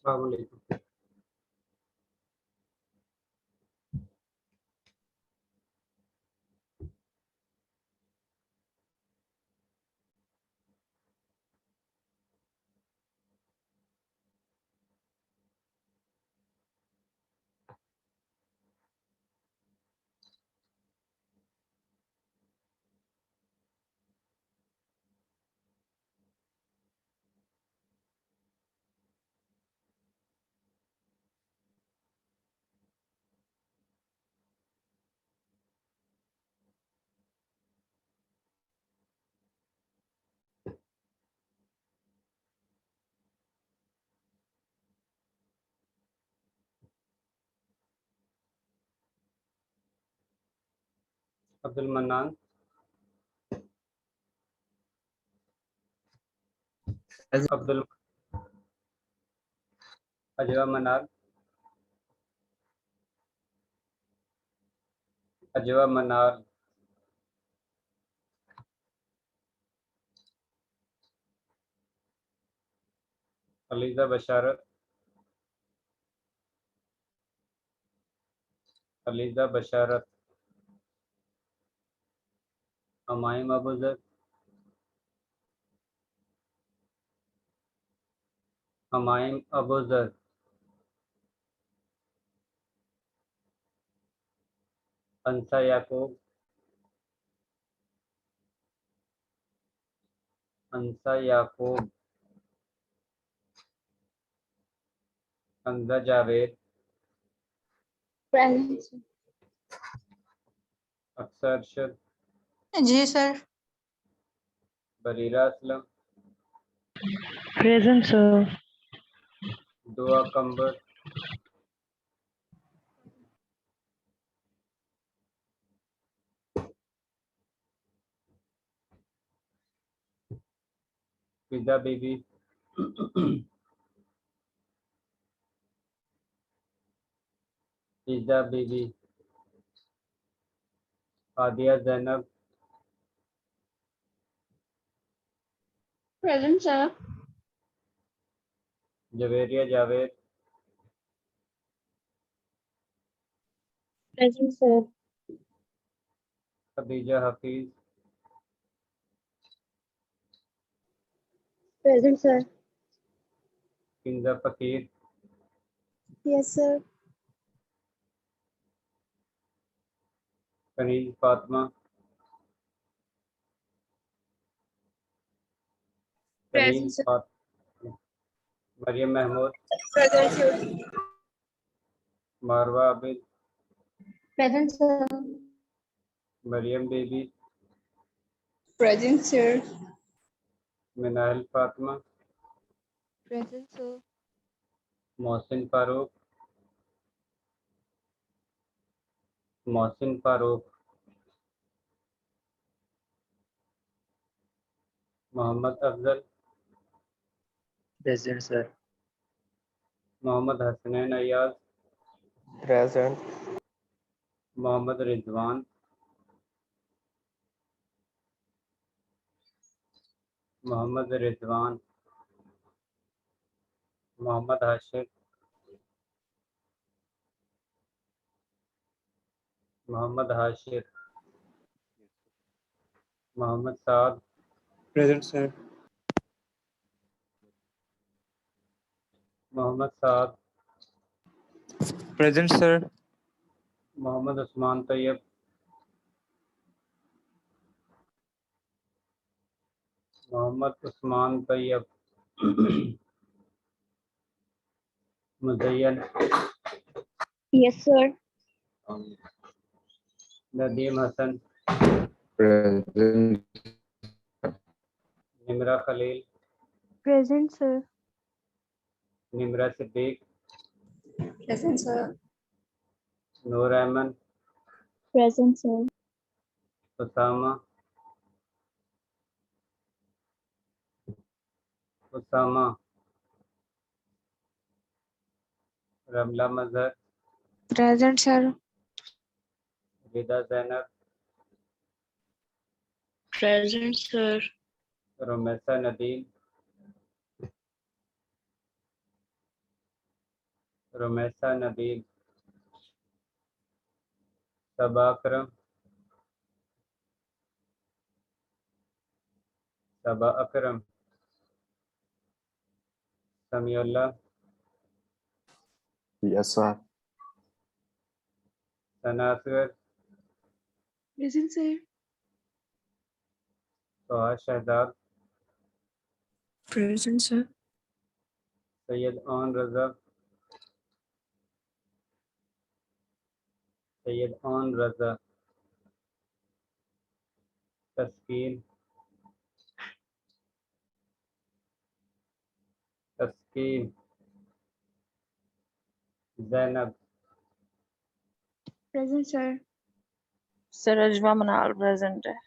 अस्सलाम वालेकुम। अब्दुल मन्नान, अब्दुल अजवा मनार, अजवा मनार, अलीजा बशारत, अलीजा बशारत, हमायम अबूजर, हमायम अबूजर, अंसा याकूब, अंसा याकूब, हमजा जावेद, प्रेजेंट अक्सर अरशद, जी sir. Bareera Aslam, present sir. Dua Qambar, Fiza Bibi, Fiza Bibi, Adia Zainab, present sir. Javeria Javed, present sir. Khadija Hafeez, present sir. Kinza Faqir, yes sir. Kaneez Fatima, Kaneez present sir. Fatima, Maryam Mahmood, present sir. Marwa Abid, present sir. Maryam बीबी, present sir. Minal Fatima, present sir. Mohsin Farooq, Mohsin Farooq, Mohammad Afzal, present sir. Mohammad Hasnain Ayaz, present. Mohammad Rizwan, Mohammad Rizwan, Mohammad Hashir, Mohammad Hashir, Mohammad Saad, present sir. Mohammad Saad, present sir. Mohammad Usman Tayyab, Mohammad Usman Tayyab, Muzayyan, yes sir. Nadeem Hasan, present. Nimra Khalil, present sir. Nimra Siddique, present sir. Noor Ahmed, present sir. Usama, Usama, Ramla Mazhar, present sir. Rida Zainab, present sir. Rumaisa Nadeem, Rumaisa Nabeel, Saba Akram, Saba Akram, Samiullah, Yes, sir. Sana Asghar, Present, sir. Suhas Shahzad, Present, sir. Syed Aun Raza, Syed Aun Raza, Taskeen, Taskeen, Zainab, Present, sir. Sir, Ajwa Manal present है.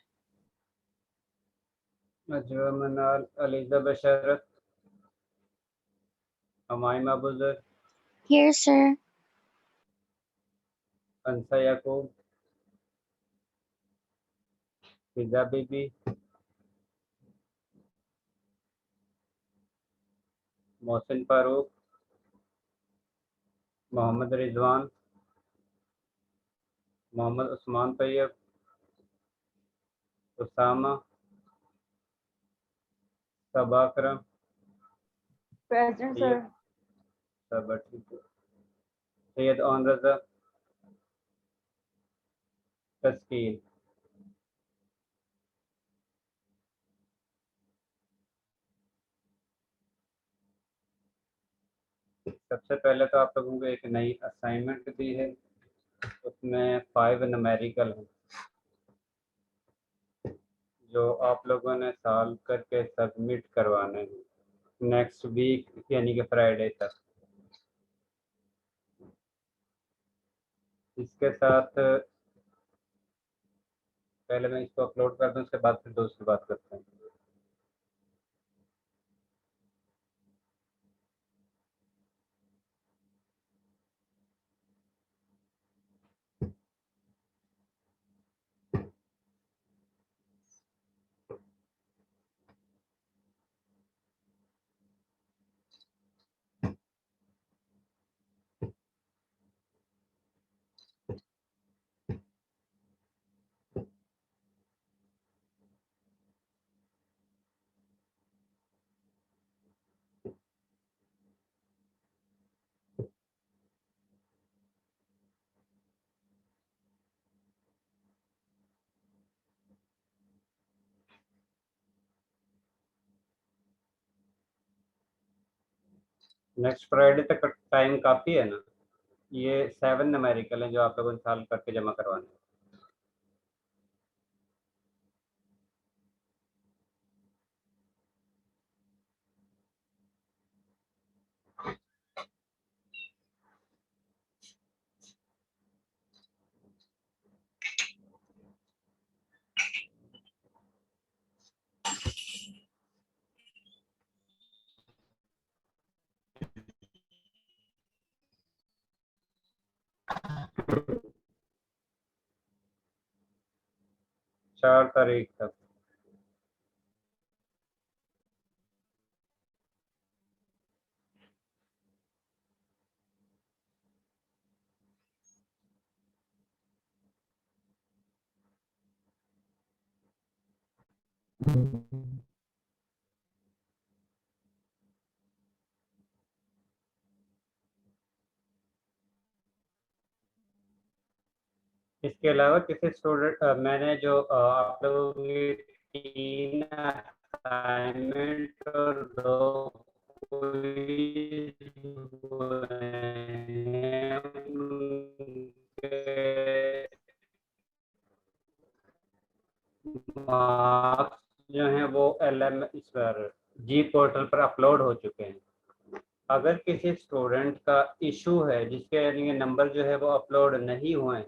Ajwa Manal, Aliza Basharat, Humaima Buzar, Here, sir. Ansa Yaqoob, Fiza Bibi, Mohsin Farooq, Mohammad Rizwan, Mohammad Usman Tayyab, Usama, Saba Akram, Present, Syed Saba ठीक है, सैयद ओन रजा, तस्कीन। सबसे पहले तो आप लोगों को एक नई असाइनमेंट दी है, उसमें 5 न्यूमेरिकल हैं जो आप लोगों ने सॉल्व करके सबमिट करवाने हैं नेक्स्ट वीक यानी कि फ्राइडे तक। इसके साथ पहले मैं इसको अपलोड कर दूं, उसके बाद फिर दूसरी बात करते हैं। नेक्स्ट फ्राइडे तक टाइम काफ़ी है ना? ये 7 न्यूमेरिकल हैं जो आप लोगों ने सॉल्व करके जमा करवाने हैं। चार तारीख तक। इसके अलावा किसी स्टूडेंट मैंने जो आप लोगों की 3 असाइनमेंट और 2 क्विज हुए हैं, उनके मार्क्स जो हैं वो LM इस पर जी पोर्टल पर अपलोड हो चुके हैं। अगर किसी स्टूडेंट का इशू है जिसके लिए नंबर जो है वो अपलोड नहीं हुए हैं,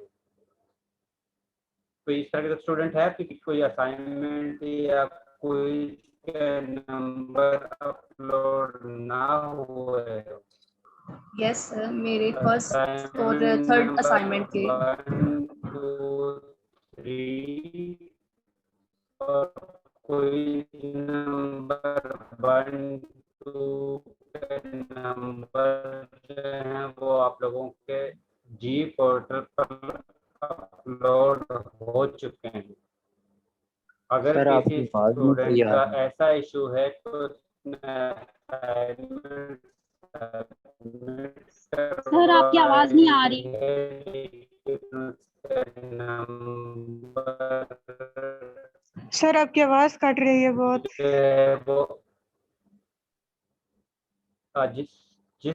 कोई इस तरह के स्टूडेंट है कि कोई असाइनमेंट या कोई के नंबर अपलोड ना हुए? यस सर, मेरे फर्स्ट और असाइनमेंट थर्ड नंबर असाइनमेंट के 1 2 3 और कोई नंबर 1 2 के नंबर जो हैं वो आप लोगों के जी पोर्टल पर अपलोड हो चुके हैं। अगर सर किसी आपकी आवाज नहीं स्टूडेंट सही आ का रही। ऐसा इशू है तो उसने assignment submit सर आपकी आवाज नहीं आ करवाई रही। है, लेकिन उसका नंबर सर आपकी आवाज कट रही है बहुत। जो है वो जिस जिस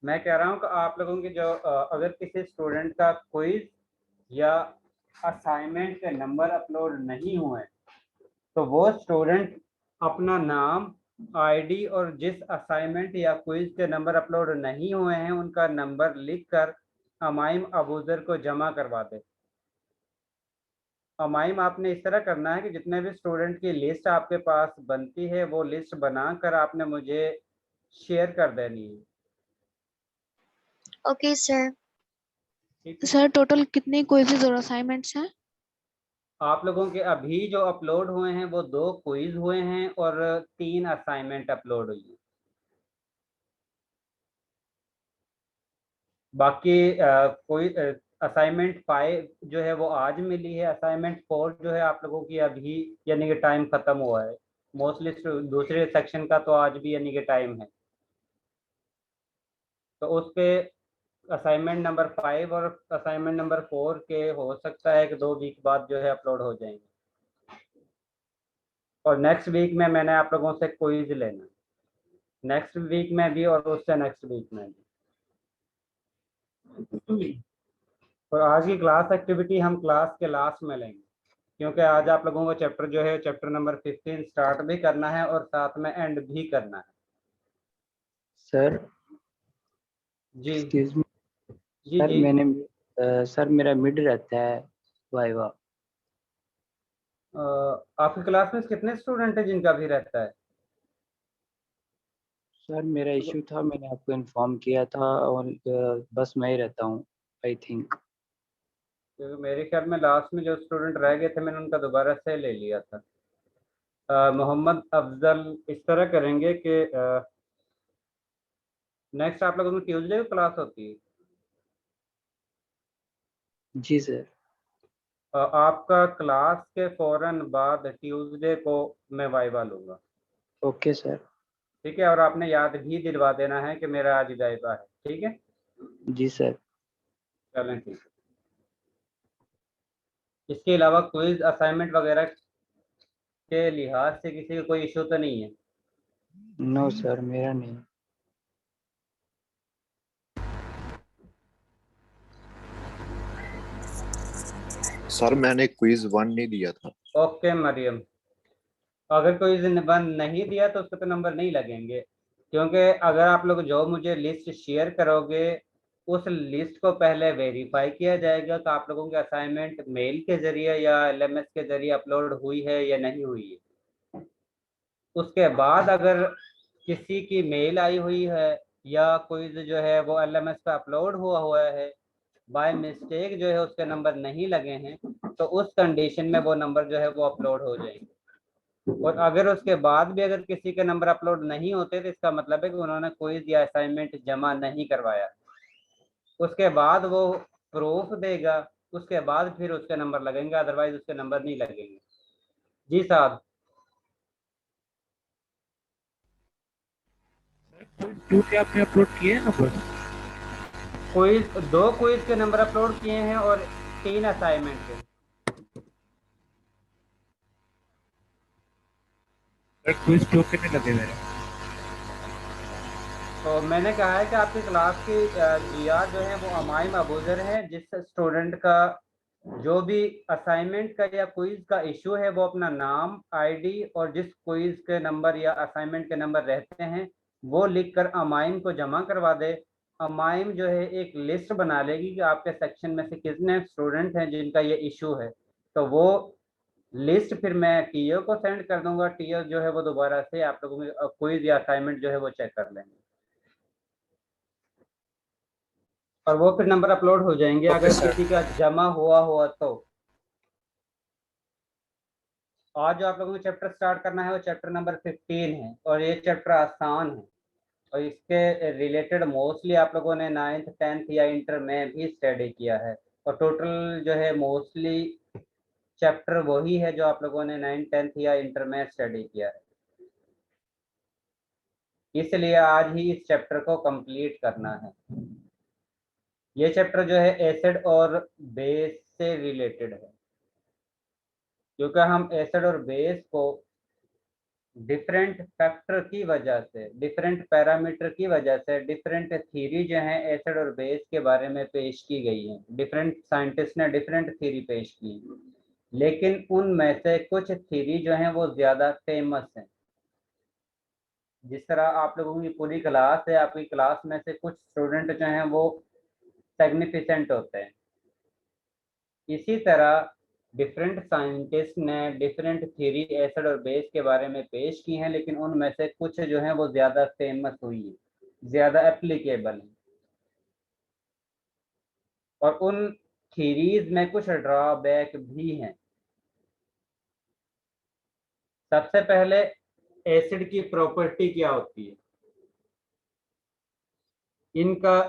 मैं कह रहा हूँ कि आप लोगों की जो अगर किसी स्टूडेंट का क्विज या असाइनमेंट के नंबर अपलोड नहीं हुए तो वो स्टूडेंट अपना नाम, आईडी और जिस असाइनमेंट या क्विज के नंबर अपलोड नहीं हुए हैं उनका नंबर लिखकर अमाइम अबूजर को जमा करवा दे। अमाइम आपने इस तरह करना है कि जितने भी स्टूडेंट की लिस्ट आपके पास बनती है वो लिस्ट बनाकर आपने मुझे शेयर कर देनी है। Okay sir. ठीक है? सर टोटल कितने क्विज़ेस और असाइनमेंट्स हैं? आप लोगों के अभी जो अपलोड हुए हैं वो 2 क्विज हुए हैं और 3 असाइनमेंट अपलोड हुई हैं। बाकी कोई असाइनमेंट 5 जो है वो आज मिली है। असाइनमेंट 4 जो है आप लोगों की अभी यानी कि टाइम खत्म हुआ है। मोस्टली दूसरे सेक्शन का तो आज भी यानी कि टाइम है, तो उस पे असाइनमेंट नंबर 5 और असाइनमेंट नंबर 4 के हो सकता है कि 2 वीक बाद जो है अपलोड हो जाएंगे। और नेक्स्ट वीक में मैंने आप लोगों से क्विज लेना, नेक्स्ट वीक में भी और उससे नेक्स्ट वीक में भी। और आज की क्लास एक्टिविटी हम क्लास के लास्ट में लेंगे, क्योंकि आज आप लोगों को चैप्टर जो है चैप्टर नंबर 15 स्टार्ट भी करना है और साथ में एंड भी करना है। सर जी एक्सक्यूज मी। जी सर जी। सर मेरा मिड रहता है वाइवा। आपकी क्लास में कितने स्टूडेंट हैं जिनका भी रहता है? सर मेरा इशू था, मैंने आपको इन्फॉर्म किया था और बस मैं ही रहता हूँ आई थिंक। क्योंकि मेरे ख्याल में लास्ट में जो स्टूडेंट रह गए थे मैंने उनका दोबारा से ले लिया था। मोहम्मद अफजल, इस तरह करेंगे कि नेक्स्ट आप लोगों को ट्यूसडे को क्लास होती है। जी सर। आपका क्लास के फौरन बाद ट्यूसडे को मैं वाइवा लूँगा। Okay sir. ठीक है, और आपने याद भी दिलवा देना है कि मेरा आज वाइवा है। ठीक है, जी सर। चलें ठीक है। इसके अलावा क्विज असाइनमेंट वगैरह के लिहाज से किसी का कोई इशू तो नहीं है? नो सर मेरा नहीं। सर मैंने क्विज 1 नहीं दिया था। ओके मरियम, अगर कोई बंद नहीं दिया तो उसके तो नंबर नहीं लगेंगे, क्योंकि अगर आप लोग जो मुझे लिस्ट शेयर करोगे उस लिस्ट को पहले वेरीफाई किया जाएगा कि आप लोगों के असाइनमेंट मेल के जरिए या एलएमएस के जरिए अपलोड हुई है या नहीं हुई है। उसके बाद अगर किसी की मेल आई हुई है या कोई जो है वो एलएमएस पे अपलोड हुआ हुआ है, बाय मिस्टेक जो है उसके नंबर नहीं लगे हैं, तो उस कंडीशन में वो नंबर जो है वो अपलोड हो जाएंगे। और अगर उसके बाद भी अगर किसी के नंबर अपलोड नहीं होते तो इसका मतलब है कि उन्होंने क्विज या असाइनमेंट जमा नहीं करवाया। उसके बाद वो प्रूफ देगा, उसके बाद फिर उसके नंबर लगेंगे, अदरवाइज उसके नंबर नहीं लगेंगे। जी साहब। टूटे आपने अपलोड किए हैं नंबर? क्विज 2 क्विज के नंबर अपलोड किए हैं और 3 असाइनमेंट के। क्विज टोकन नहीं लगे मेरे। तो मैंने कहा है कि आपकी क्लास की जिया जो है वो अमाइम अबूजर है। जिस स्टूडेंट का जो भी असाइनमेंट का या क्विज का इशू है वो अपना नाम, आईडी और जिस क्विज के नंबर या असाइनमेंट के नंबर रहते हैं वो लिखकर अमाइम को जमा करवा दे। अमाइम जो है एक लिस्ट बना लेगी कि आपके सेक्शन में से कितने स्टूडेंट हैं जिनका ये इशू है, तो वो लिस्ट फिर मैं टीओ को सेंड कर दूंगा। टीओ जो है वो दोबारा से आप लोगों के क्विज या असाइनमेंट जो है वो चेक कर लेंगे और वो फिर नंबर अपलोड हो जाएंगे ओके अगर सर। किसी का जमा हुआ हुआ तो। आज जो आप लोगों को चैप्टर स्टार्ट करना है वो चैप्टर नंबर 15 है और ये चैप्टर आसान है और इसके रिलेटेड मोस्टली आप लोगों ने 9th 10th या इंटर में भी स्टडी किया है और टोटल जो है मोस्टली चैप्टर वही है जो आप लोगों ने 9th 10th या इंटर में स्टडी किया है, इसलिए आज ही इस चैप्टर को कंप्लीट करना है। ये चैप्टर जो है एसिड और बेस से रिलेटेड है, क्योंकि हम एसिड और बेस को डिफरेंट फैक्टर की वजह से, डिफरेंट पैरामीटर की वजह से, डिफरेंट थ्योरी जो है एसिड और बेस के बारे में पेश की गई है। डिफरेंट साइंटिस्ट ने डिफरेंट थ्योरी पेश की, लेकिन उनमें से कुछ थ्योरी जो है वो ज़्यादा फेमस हैं। जिस तरह आप लोगों की पूरी क्लास है, आपकी क्लास में से कुछ स्टूडेंट जो हैं वो सिग्निफिकेंट होते हैं, इसी तरह डिफरेंट साइंटिस्ट ने डिफरेंट थ्योरी एसिड और बेस के बारे में पेश की हैं, लेकिन उनमें से कुछ जो हैं वो ज़्यादा फेमस हुई है, ज़्यादा एप्लीकेबल हैं और उन थ्योरीज में कुछ ड्रॉबैक भी हैं। सबसे पहले एसिड की प्रॉपर्टी क्या होती है, इनका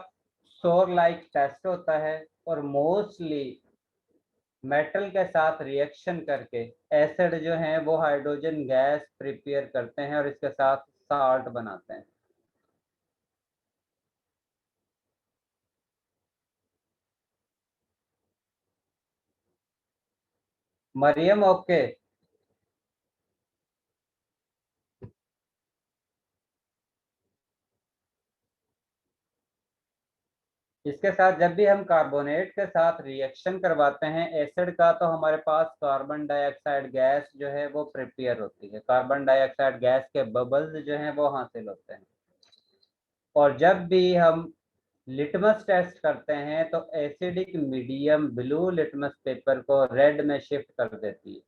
सोर लाइक टेस्ट होता है और मोस्टली मेटल के साथ रिएक्शन करके एसिड जो है वो हाइड्रोजन गैस प्रिपेयर करते हैं और इसके साथ साल्ट बनाते हैं। मरियम ओके। इसके साथ जब भी हम कार्बोनेट के साथ रिएक्शन करवाते हैं एसिड का, तो हमारे पास कार्बन डाइऑक्साइड गैस जो है वो प्रिपेयर होती है, कार्बन डाइऑक्साइड गैस के बबल्स जो हैं वो हासिल होते हैं। और जब भी हम लिटमस टेस्ट करते हैं तो acidic medium blue litmus paper को रेड में शिफ्ट कर देती है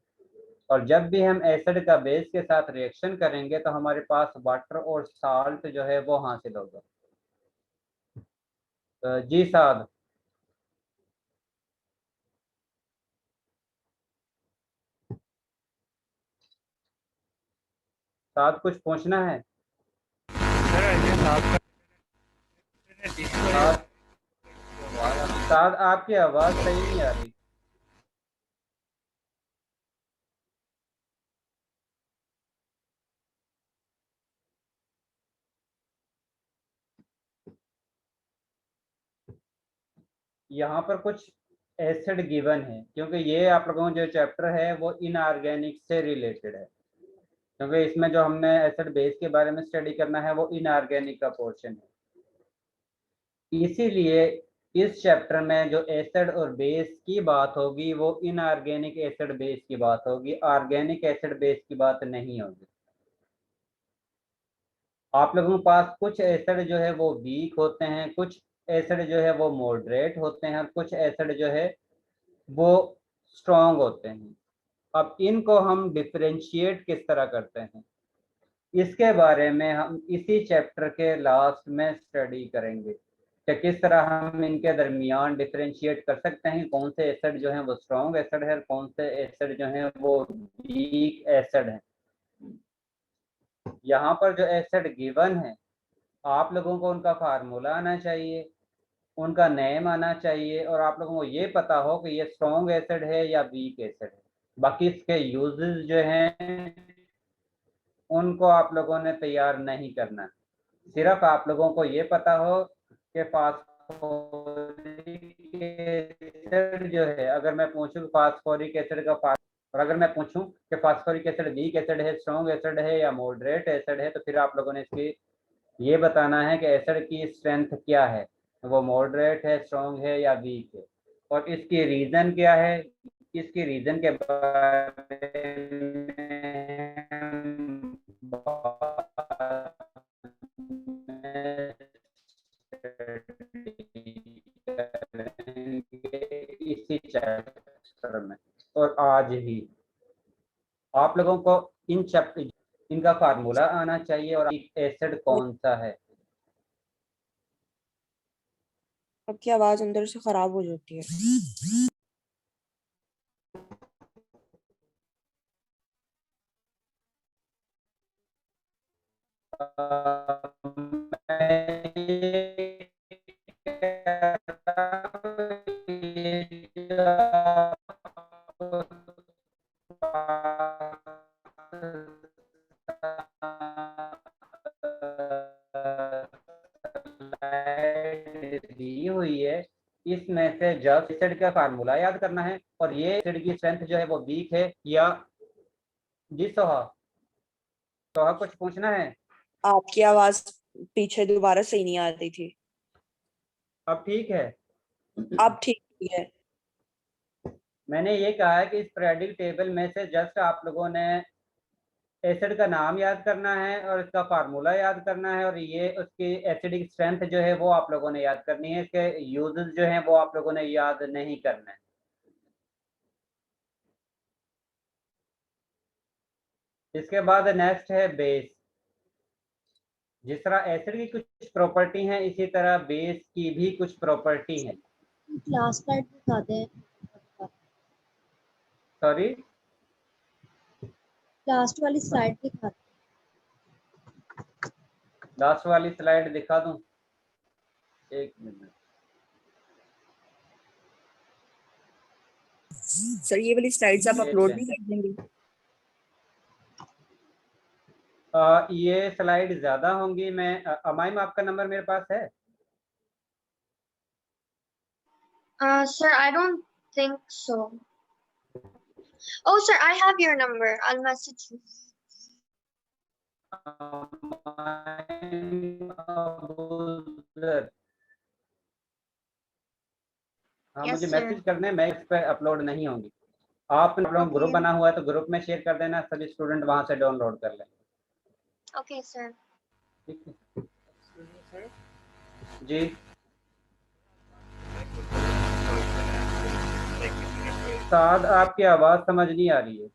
और जब भी हम एसिड का बेस के साथ रिएक्शन करेंगे तो हमारे पास वाटर और साल्ट जो है वो हासिल होगा। जी साहब। साहब कुछ पूछना है? सर ऐसे आपका साहब साहब आपकी आवाज़ सही नहीं आ रही। यहाँ पर कुछ एसिड गिवन है, क्योंकि ये आप लोगों को जो चैप्टर है वो इनऑर्गेनिक से रिलेटेड है, क्योंकि इसमें जो हमने एसिड बेस के बारे में स्टडी करना है वो इनऑर्गेनिक का पोर्शन है। इसीलिए इस चैप्टर में जो एसिड और बेस की बात होगी वो इनऑर्गेनिक एसिड बेस की बात होगी, ऑर्गेनिक एसिड बेस की बात नहीं होगी। आप लोगों के पास कुछ एसिड जो है वो वीक होते हैं, कुछ एसिड जो है वो मॉडरेट होते हैं और कुछ एसिड जो है वो स्ट्रॉन्ग होते हैं। अब इनको हम डिफरेंशिएट किस तरह करते हैं, इसके बारे में हम इसी चैप्टर के लास्ट में स्टडी करेंगे कि किस तरह हम इनके दरमियान डिफरेंशिएट कर सकते हैं, कौन से एसिड जो हैं वो स्ट्रॉन्ग एसिड है, कौन से एसिड जो हैं वो वीक एसिड है। यहाँ पर जो एसिड गिवन है आप लोगों को उनका फार्मूला आना चाहिए, उनका नेम आना चाहिए और आप लोगों को ये पता हो कि ये स्ट्रॉन्ग एसिड है या वीक एसिड है। बाकी इसके यूजेस जो हैं उनको आप लोगों ने तैयार नहीं करना, सिर्फ आप लोगों को ये पता हो कि फास्फोरिक एसिड जो है, अगर मैं पूछूं फास्फोरिक एसिड का और अगर मैं पूछूं कि फास्फोरिक एसिड वीक एसिड है, स्ट्रॉन्ग एसिड है या मॉडरेट एसिड है, तो फिर आप लोगों ने इसकी ये बताना है कि एसिड की स्ट्रेंथ क्या है, वो मॉडरेट है, स्ट्रॉन्ग है या वीक है और इसकी रीज़न क्या है। इसकी रीज़न के बारे में इसी चैप्टर में और आज ही आप लोगों को इन चैप्टर इनका फार्मूला आना चाहिए और एसिड कौन सा है। आपकी आवाज अंदर से खराब हो जाती है। दी हुई है, इसमें से जब एसिड का फार्मूला याद करना है, और ये एसिड की स्ट्रेंथ जो है वो वीक है या। जी सोहा, सोहा कुछ पूछना है? आपकी आवाज पीछे दोबारा सही नहीं आ रही थी। अब ठीक है? अब ठीक है। मैंने ये कहा है कि इस पीरियोडिक टेबल में से जस्ट आप लोगों ने एसिड का नाम याद करना है और इसका फार्मूला याद करना है, और ये उसकी एसिडिक स्ट्रेंथ जो है वो आप लोगों ने याद करनी है। इसके यूजेस जो हैं वो आप लोगों ने याद नहीं करना है। इसके बाद नेक्स्ट है बेस। जिस तरह एसिड की कुछ प्रॉपर्टी हैं, इसी तरह बेस की भी कुछ प्रॉपर्टी हैं। क्लास स्लाइड दिखाते हैं, सॉरी, लास्ट वाली स्लाइड दिखाते लास्ट वाली स्लाइड दिखा दूं? एक मिनट। सर ये वाली स्लाइड्स आप अपलोड नहीं कर देंगे? ये स्लाइड ज्यादा होंगी। मैं अमाइम, आपका नंबर मेरे पास है? Sir, I don't think so. Oh, sir, I have your number. I'll message you. हाँ, Yes, मुझे sir. मैसेज करने हैं, मैं इस पर अपलोड नहीं होंगी। आप लोग ग्रुप बना हुआ है तो ग्रुप में शेयर कर देना, सभी स्टूडेंट वहां से डाउनलोड कर लें। Okay, sir. ठीक है जी। साद, आपकी आवाज समझ नहीं आ रही है।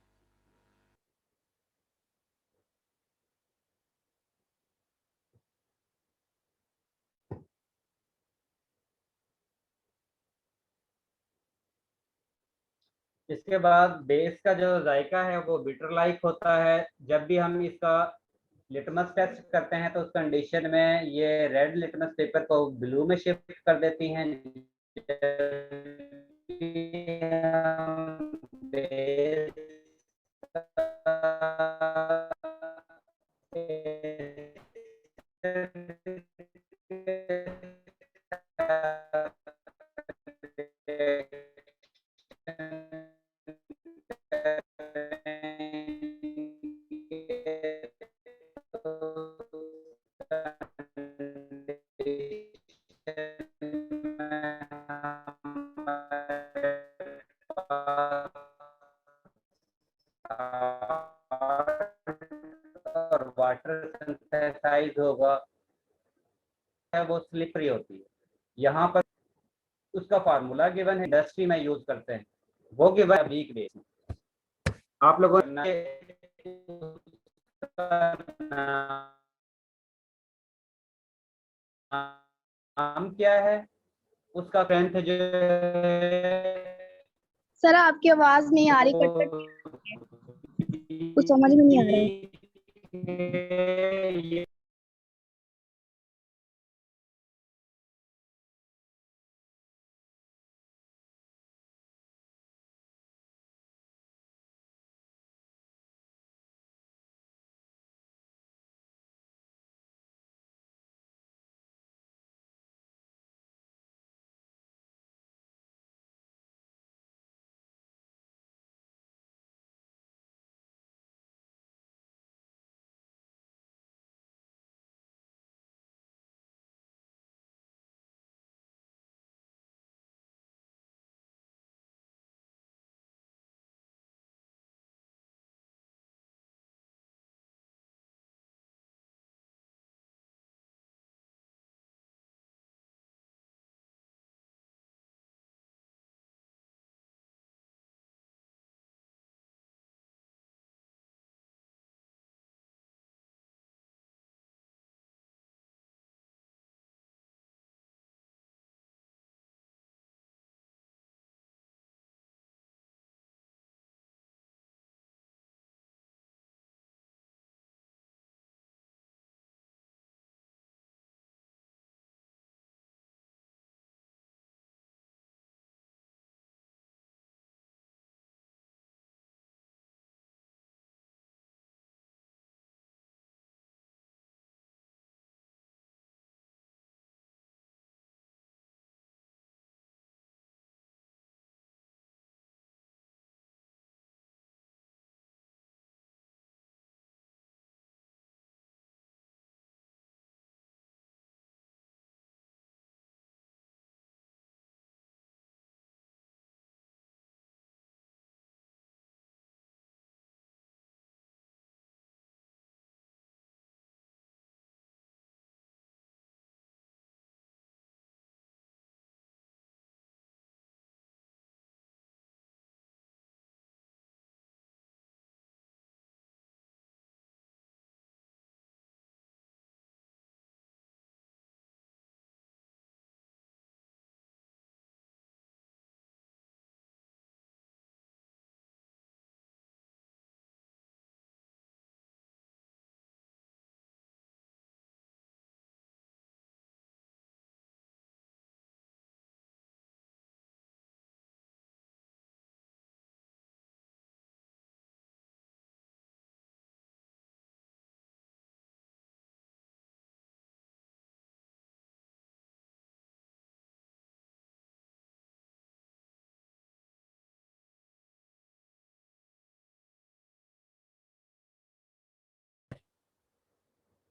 इसके बाद बेस का जो जायका है वो बिटर लाइक होता है। जब भी हम इसका लिटमस टेस्ट करते हैं तो उस कंडीशन में ये रेड लिटमस पेपर को ब्लू में शिफ्ट कर देती हैं। और वाटर सिंथेसाइज होगा, वो स्लिपरी होती है। यहाँ पर उसका फार्मूला गिवन है, इंडस्ट्री में यूज करते हैं, वो गिवन है वीक बेस। आप लोगों ने नाम क्या है, उसका स्ट्रेंथ जो सर आपकी आवाज नहीं आ रही, कट कट कुछ समझ में नहीं आ रहा है।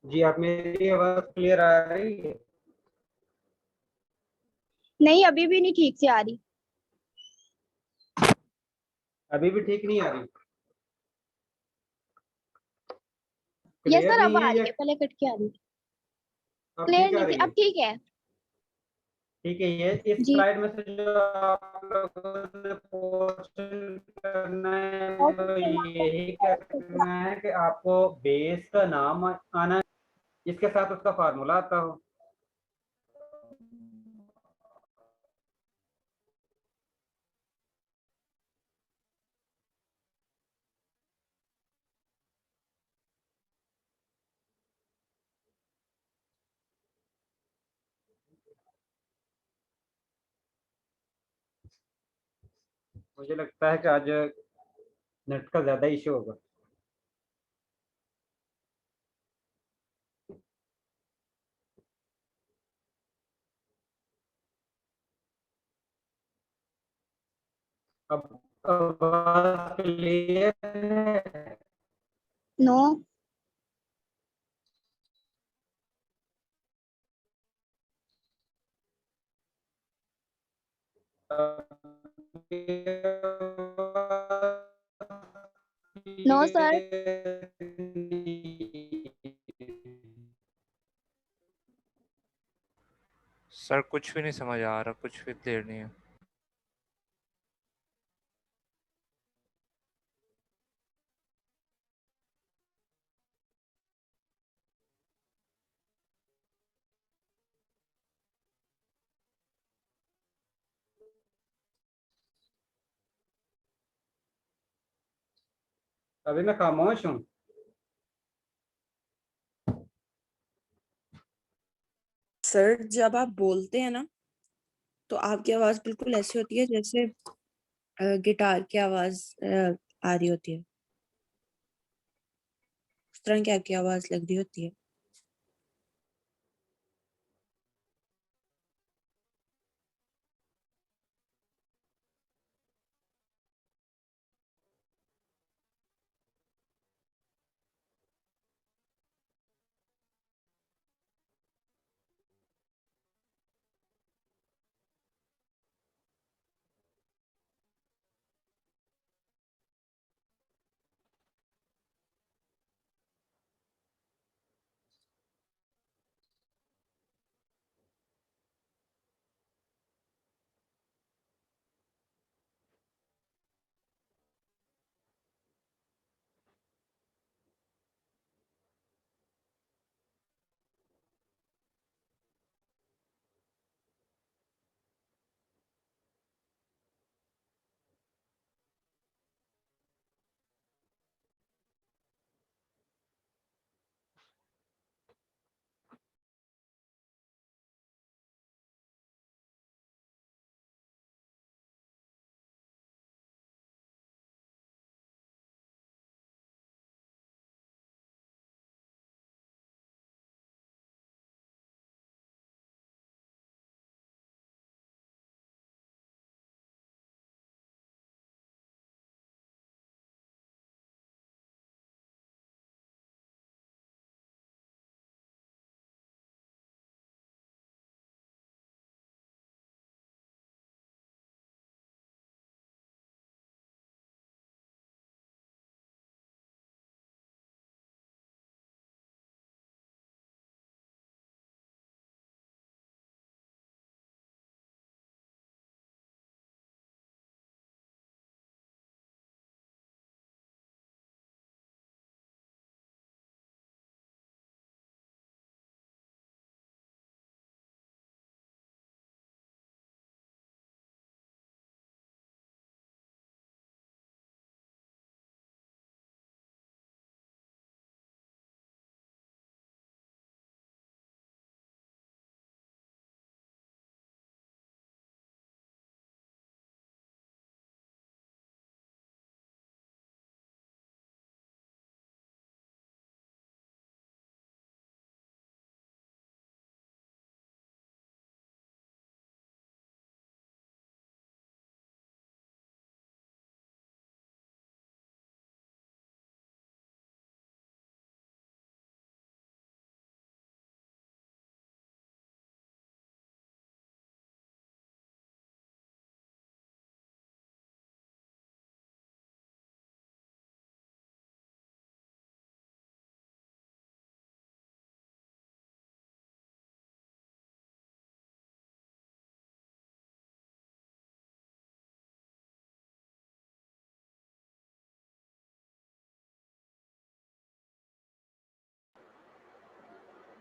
जी, आप मेरी आवाज क्लियर आ रही है? नहीं, अभी भी नहीं ठीक से आ रही। अभी भी ठीक नहीं आ रही? यस क्लियर सर, अब नहीं आ है रही या है, पहले कट के आ रही थी। अब क्लियर ठीक आ नहीं थी, रही अब है? ठीक है। ठीक है, ये इस जी। स्लाइड में से जो आप लोगों ने पोर्शन करना है और वो फिर यही करना है कि आपको बेस का नाम आना है, जिसके साथ उसका फार्मूला आता हो। मुझे लगता है कि आज नेट का ज्यादा इशू होगा। अब आवाज क्लियर है? नो। No sir. सर कुछ भी नहीं समझ आ रहा, कुछ भी क्लियर नहीं है। अभी मैं खामोश हूँ। सर जब आप बोलते हैं ना तो आपकी आवाज बिल्कुल ऐसी होती है जैसे गिटार की आवाज आ रही होती है, उस तरह की आपकी आवाज लग रही होती है।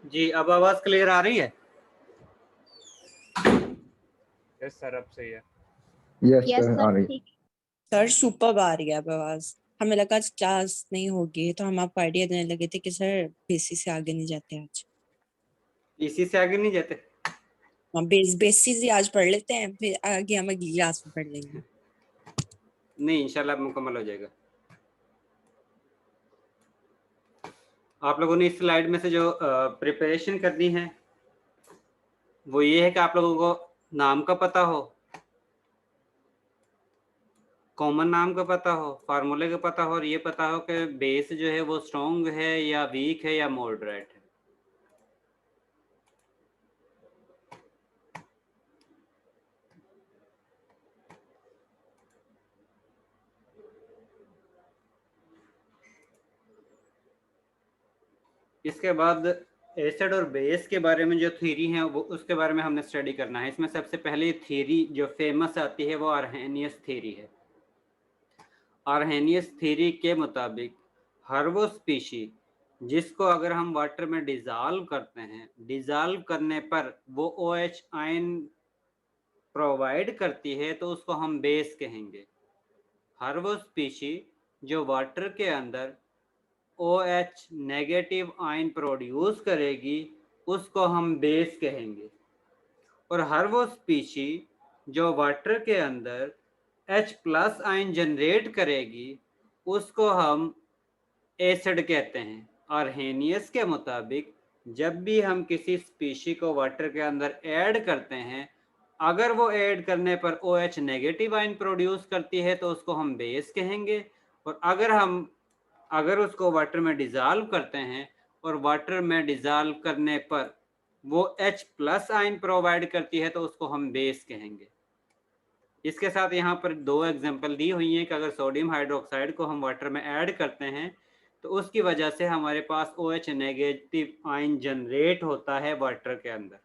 जी अब आवाज क्लियर आ रही है? यस सर, अब सही है। यस सर ठीक। सर सुपर आ रही है अब आवाज। हमें लगा क्लास नहीं होगी तो हम आपको आइडिया देने लगे थे कि सर बेसिस से आगे नहीं जाते आज। इसी से आगे नहीं जाते? हम बेसिस ही आज पढ़ लेते हैं, फिर आगे हम अगली क्लास में पढ़ लेंगे। नहीं, इंशाल्लाह मुकम्मल हो जाएगा। आप लोगों ने इस स्लाइड में से जो प्रिपरेशन करनी है वो ये है कि आप लोगों को नाम का पता हो, कॉमन नाम का पता हो, फार्मूले का पता हो और ये पता हो कि बेस जो है वो स्ट्रॉन्ग है या वीक है या मॉडरेट है। इसके बाद एसिड और बेस के बारे में जो थ्योरी है वो उसके बारे में हमने स्टडी करना है। इसमें सबसे पहले थ्योरी जो फेमस आती है वो आर्हेनियस थ्योरी है। आर्हेनियस थ्योरी के मुताबिक हर वो स्पीशी जिसको अगर हम वाटर में डिजॉल्व करते हैं, डिजॉल्व करने पर वो OH आयन प्रोवाइड करती है तो उसको हम बेस कहेंगे। हर वो स्पीशी जो वाटर के अंदर OH नेगेटिव आयन प्रोड्यूस करेगी उसको हम बेस कहेंगे। और हर वो स्पीशी जो वाटर के अंदर H+ आयन जनरेट करेगी उसको हम एसिड कहते हैं। आर्हेनियस के मुताबिक जब भी हम किसी स्पीशी को वाटर के अंदर ऐड करते हैं, अगर वो ऐड करने पर OH नेगेटिव आयन प्रोड्यूस करती है तो उसको हम बेस कहेंगे। और अगर उसको वाटर में डिजॉल्व करते हैं और वाटर में डिजॉल्व करने पर वो H+ आयन प्रोवाइड करती है तो उसको हम बेस कहेंगे। इसके साथ यहाँ पर 2 एग्जांपल दी हुई हैं कि अगर सोडियम हाइड्रोक्साइड को हम वाटर में ऐड करते हैं तो उसकी वजह से हमारे पास OH नेगेटिव आयन जनरेट होता है वाटर के अंदर।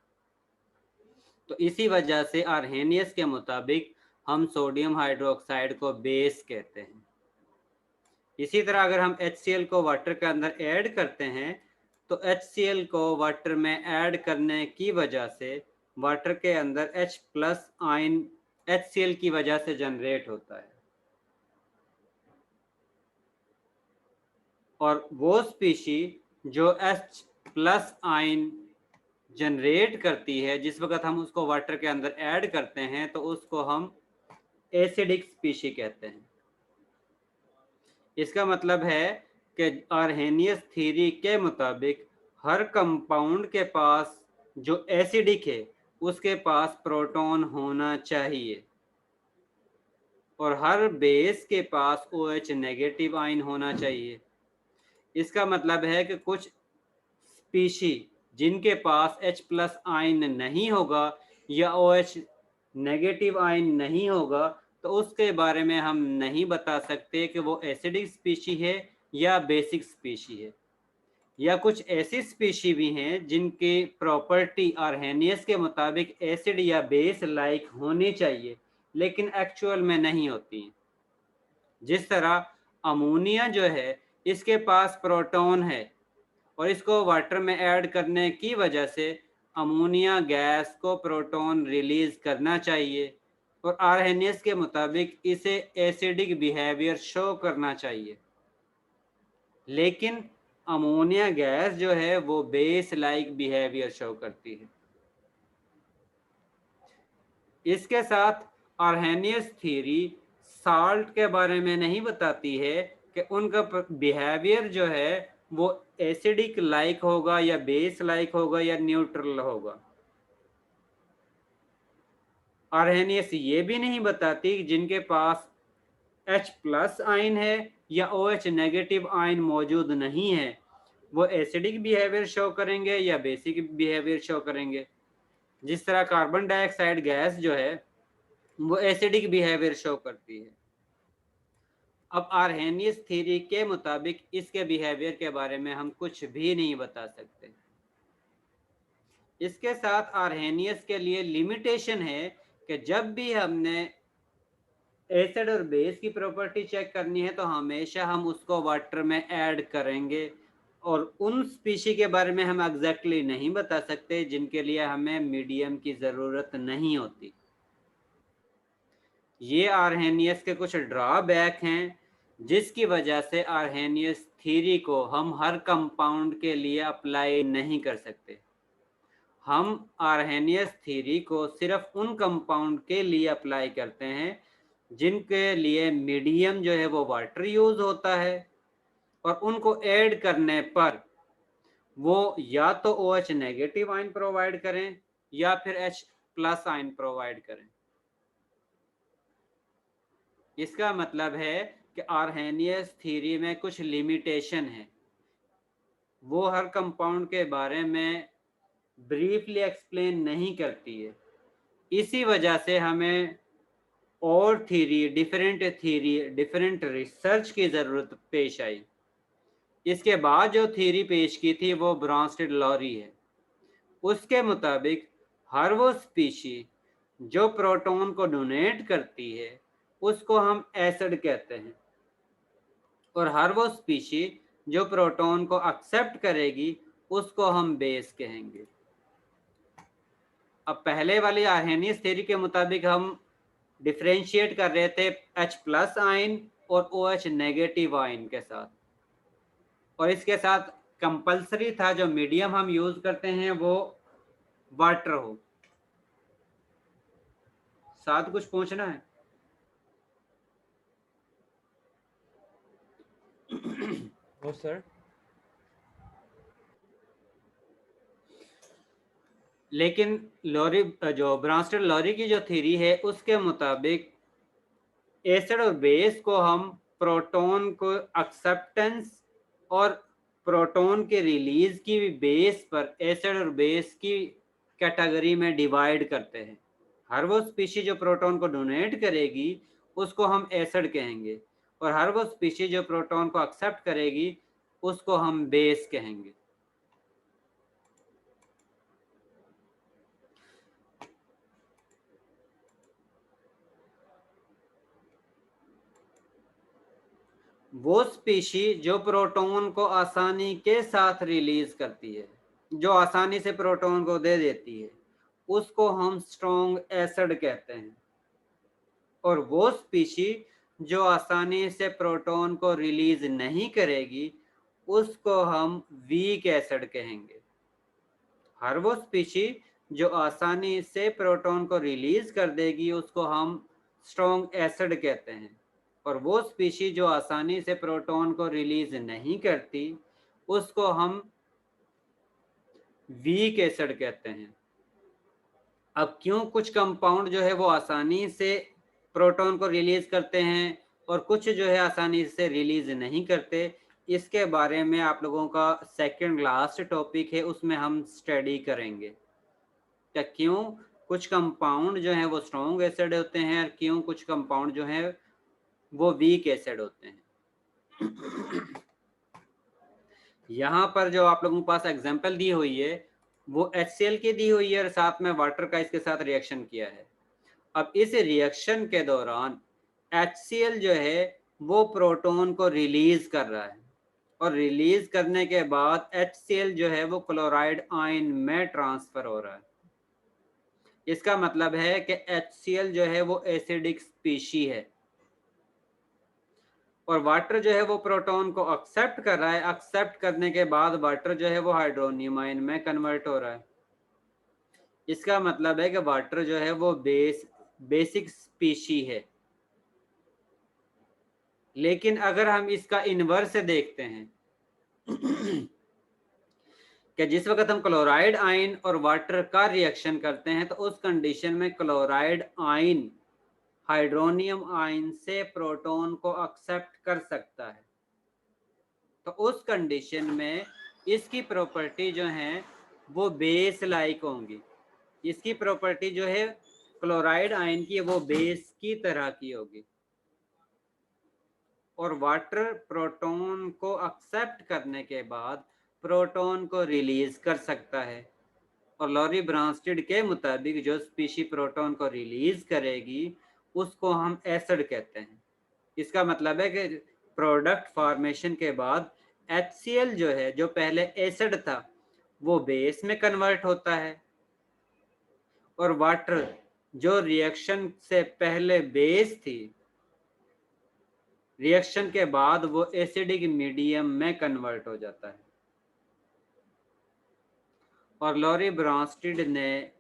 तो इसी वजह से आर्हेनियस के मुताबिक हम सोडियम हाइड्रोक्साइड को बेस कहते हैं। इसी तरह अगर हम HCl को वाटर के अंदर ऐड करते हैं तो HCl को वाटर में ऐड करने की वजह से वाटर के अंदर H+ आयन HCl की वजह से जनरेट होता है। और वो स्पीशी जो H+ आयन जनरेट करती है जिस वक्त हम उसको वाटर के अंदर ऐड करते हैं तो उसको हम एसिडिक स्पीशी कहते हैं। इसका मतलब है कि आर्हेनियस थ्योरी के मुताबिक हर कंपाउंड के पास जो एसिडिक है उसके पास प्रोटॉन होना चाहिए और हर बेस के पास OH नेगेटिव आयन होना चाहिए। इसका मतलब है कि कुछ स्पीशी जिनके पास H+ आयन नहीं होगा या OH नेगेटिव आयन नहीं होगा तो उसके बारे में हम नहीं बता सकते कि वो एसिडिक स्पीशी है या बेसिक स्पीशी है। या कुछ ऐसी स्पीशी भी हैं जिनकी प्रॉपर्टी आर्हेनियस के मुताबिक एसिड या बेस लाइक होनी चाहिए लेकिन एक्चुअल में नहीं होती हैं। जिस तरह अमोनिया जो है इसके पास प्रोटॉन है और इसको वाटर में ऐड करने की वजह से अमोनिया गैस को प्रोटॉन रिलीज करना चाहिए और आर्हेनियस के मुताबिक इसे एसिडिक बिहेवियर शो करना चाहिए। लेकिन अमोनिया गैस जो है वो बेस लाइक बिहेवियर शो करती है। इसके साथ आर्हेनियस थ्योरी साल्ट के बारे में नहीं बताती है कि उनका बिहेवियर जो है वो एसिडिक लाइक होगा या बेस लाइक होगा या न्यूट्रल होगा। आर्हेनियस ये भी नहीं बताती जिनके पास H+ आयन है या OH नेगेटिव आयन मौजूद नहीं है वो एसिडिक बिहेवियर शो करेंगे या बेसिक बिहेवियर शो करेंगे। जिस तरह कार्बन डाइऑक्साइड गैस जो है वो एसिडिक बिहेवियर शो करती है। अब आर्हेनियस थ्योरी के मुताबिक इसके बिहेवियर के बारे में हम कुछ भी नहीं बता सकते। इसके साथ आर्हेनियस के लिए लिमिटेशन है कि जब भी हमने एसिड और बेस की प्रॉपर्टी चेक करनी है तो हमेशा हम उसको वाटर में ऐड करेंगे और उन स्पीशी के बारे में हम एग्जैक्टली नहीं बता सकते जिनके लिए हमें मीडियम की ज़रूरत नहीं होती। ये आर्हेनियस के कुछ ड्रॉबैक हैं जिसकी वजह से आर्हेनियस थ्योरी को हम हर कंपाउंड के लिए अप्लाई नहीं कर सकते। हम आर्हेनियस थ्योरी को सिर्फ उन कंपाउंड के लिए अप्लाई करते हैं जिनके लिए मीडियम जो है वो वाटर यूज होता है और उनको ऐड करने पर वो या तो OH नेगेटिव आयन प्रोवाइड करें या फिर H+ आयन प्रोवाइड करें। इसका मतलब है कि आर्हेनियस थ्योरी में कुछ लिमिटेशन है, वो हर कंपाउंड के बारे में ब्रीफली एक्सप्लेन नहीं करती है। इसी वजह से हमें और डिफरेंट रिसर्च की ज़रूरत पेश आई। इसके बाद जो थ्योरी पेश की थी वो ब्रॉन्स्टेड लॉरी है। उसके मुताबिक हर वो स्पीशी जो प्रोटॉन को डोनेट करती है उसको हम एसिड कहते हैं, और हर वो स्पीशी जो प्रोटॉन को एक्सेप्ट करेगी उसको हम बेस कहेंगे। अब पहले वाली आर्हेनियस थ्योरी के मुताबिक हम डिफरेंशिएट कर रहे थे H+ आयन और OH नेगेटिव आयन के साथ, और इसके साथ कंपलसरी था जो मीडियम हम यूज करते हैं वो वाटर हो। साथ कुछ पूछना है? वो सर लेकिन लॉरी जो ब्रॉन्स्टेड लॉरी की जो थ्योरी है उसके मुताबिक एसिड और बेस को हम प्रोटॉन को एक्सेप्टेंस और प्रोटॉन के रिलीज की बेस पर एसिड और बेस की कैटेगरी में डिवाइड करते हैं। हर वो स्पीशी जो प्रोटॉन को डोनेट करेगी उसको हम एसिड कहेंगे, और हर वो स्पीशी जो प्रोटॉन को एक्सेप्ट करेगी उसको हम बेस कहेंगे। वो स्पीशी जो प्रोटॉन को आसानी के साथ रिलीज करती है, जो आसानी से प्रोटॉन को दे देती है, उसको हम स्ट्रॉन्ग एसिड कहते हैं, और वो स्पीशी जो आसानी से प्रोटॉन को रिलीज नहीं करेगी उसको हम वीक एसिड कहेंगे। हर वो स्पीशी जो आसानी से प्रोटॉन को रिलीज कर देगी उसको हम स्ट्रॉन्ग एसिड कहते हैं, और वो स्पीशी जो आसानी से प्रोटॉन को रिलीज नहीं करती उसको हम वीक एसिड कहते हैं। अब क्यों कुछ कंपाउंड जो है वो आसानी से प्रोटॉन को रिलीज करते हैं और कुछ जो है आसानी से रिलीज नहीं करते, इसके बारे में आप लोगों का सेकंड लास्ट टॉपिक है, उसमें हम स्टडी करेंगे कि क्यों कुछ कंपाउंड जो है वो स्ट्रॉन्ग एसिड होते हैं और क्यों कुछ कंपाउंड जो है वो वीक एसिड होते हैं। यहाँ पर जो आप लोगों के पास एग्जांपल दी हुई है वो HCl की दी हुई है और साथ में वाटर का इसके साथ रिएक्शन किया है। अब इस रिएक्शन के दौरान HCl जो है वो प्रोटॉन को रिलीज कर रहा है, और रिलीज करने के बाद HCl जो है वो क्लोराइड आयन में ट्रांसफर हो रहा है। इसका मतलब है कि HCl जो है वो एसिडिक स्पीशी है, और वाटर जो है वो प्रोटॉन को एक्सेप्ट कर रहा है। एक्सेप्ट करने के बाद वाटर जो है वो हाइड्रोनियम आयन में कन्वर्ट हो रहा है। इसका मतलब है कि वाटर जो है वो बेसिक स्पीशी है। लेकिन अगर हम इसका इनवर्स देखते हैं कि जिस वक्त हम क्लोराइड आयन और वाटर का रिएक्शन करते हैं तो उस कंडीशन में क्लोराइड आयन हाइड्रोनियम आयन से प्रोटॉन को एक्सेप्ट कर सकता है, तो उस कंडीशन में इसकी प्रॉपर्टी जो है वो बेस लाइक होंगी। इसकी प्रॉपर्टी जो है क्लोराइड आयन की वो बेस की तरह की होगी, और वाटर प्रोटॉन को एक्सेप्ट करने के बाद प्रोटॉन को रिलीज कर सकता है। और लॉरी ब्रॉन्स्टेड के मुताबिक जो स्पीशी प्रोटॉन को रिलीज करेगी उसको हम एसिड कहते हैं। इसका मतलब है कि प्रोडक्ट फॉर्मेशन के बाद HCl जो है, जो पहले एसिड था, वो बेस में कन्वर्ट होता है, और वाटर जो रिएक्शन से पहले बेस थी, रिएक्शन के बाद वो एसिडिक मीडियम में कन्वर्ट हो जाता है। और लॉरी ब्रांस्टेड ने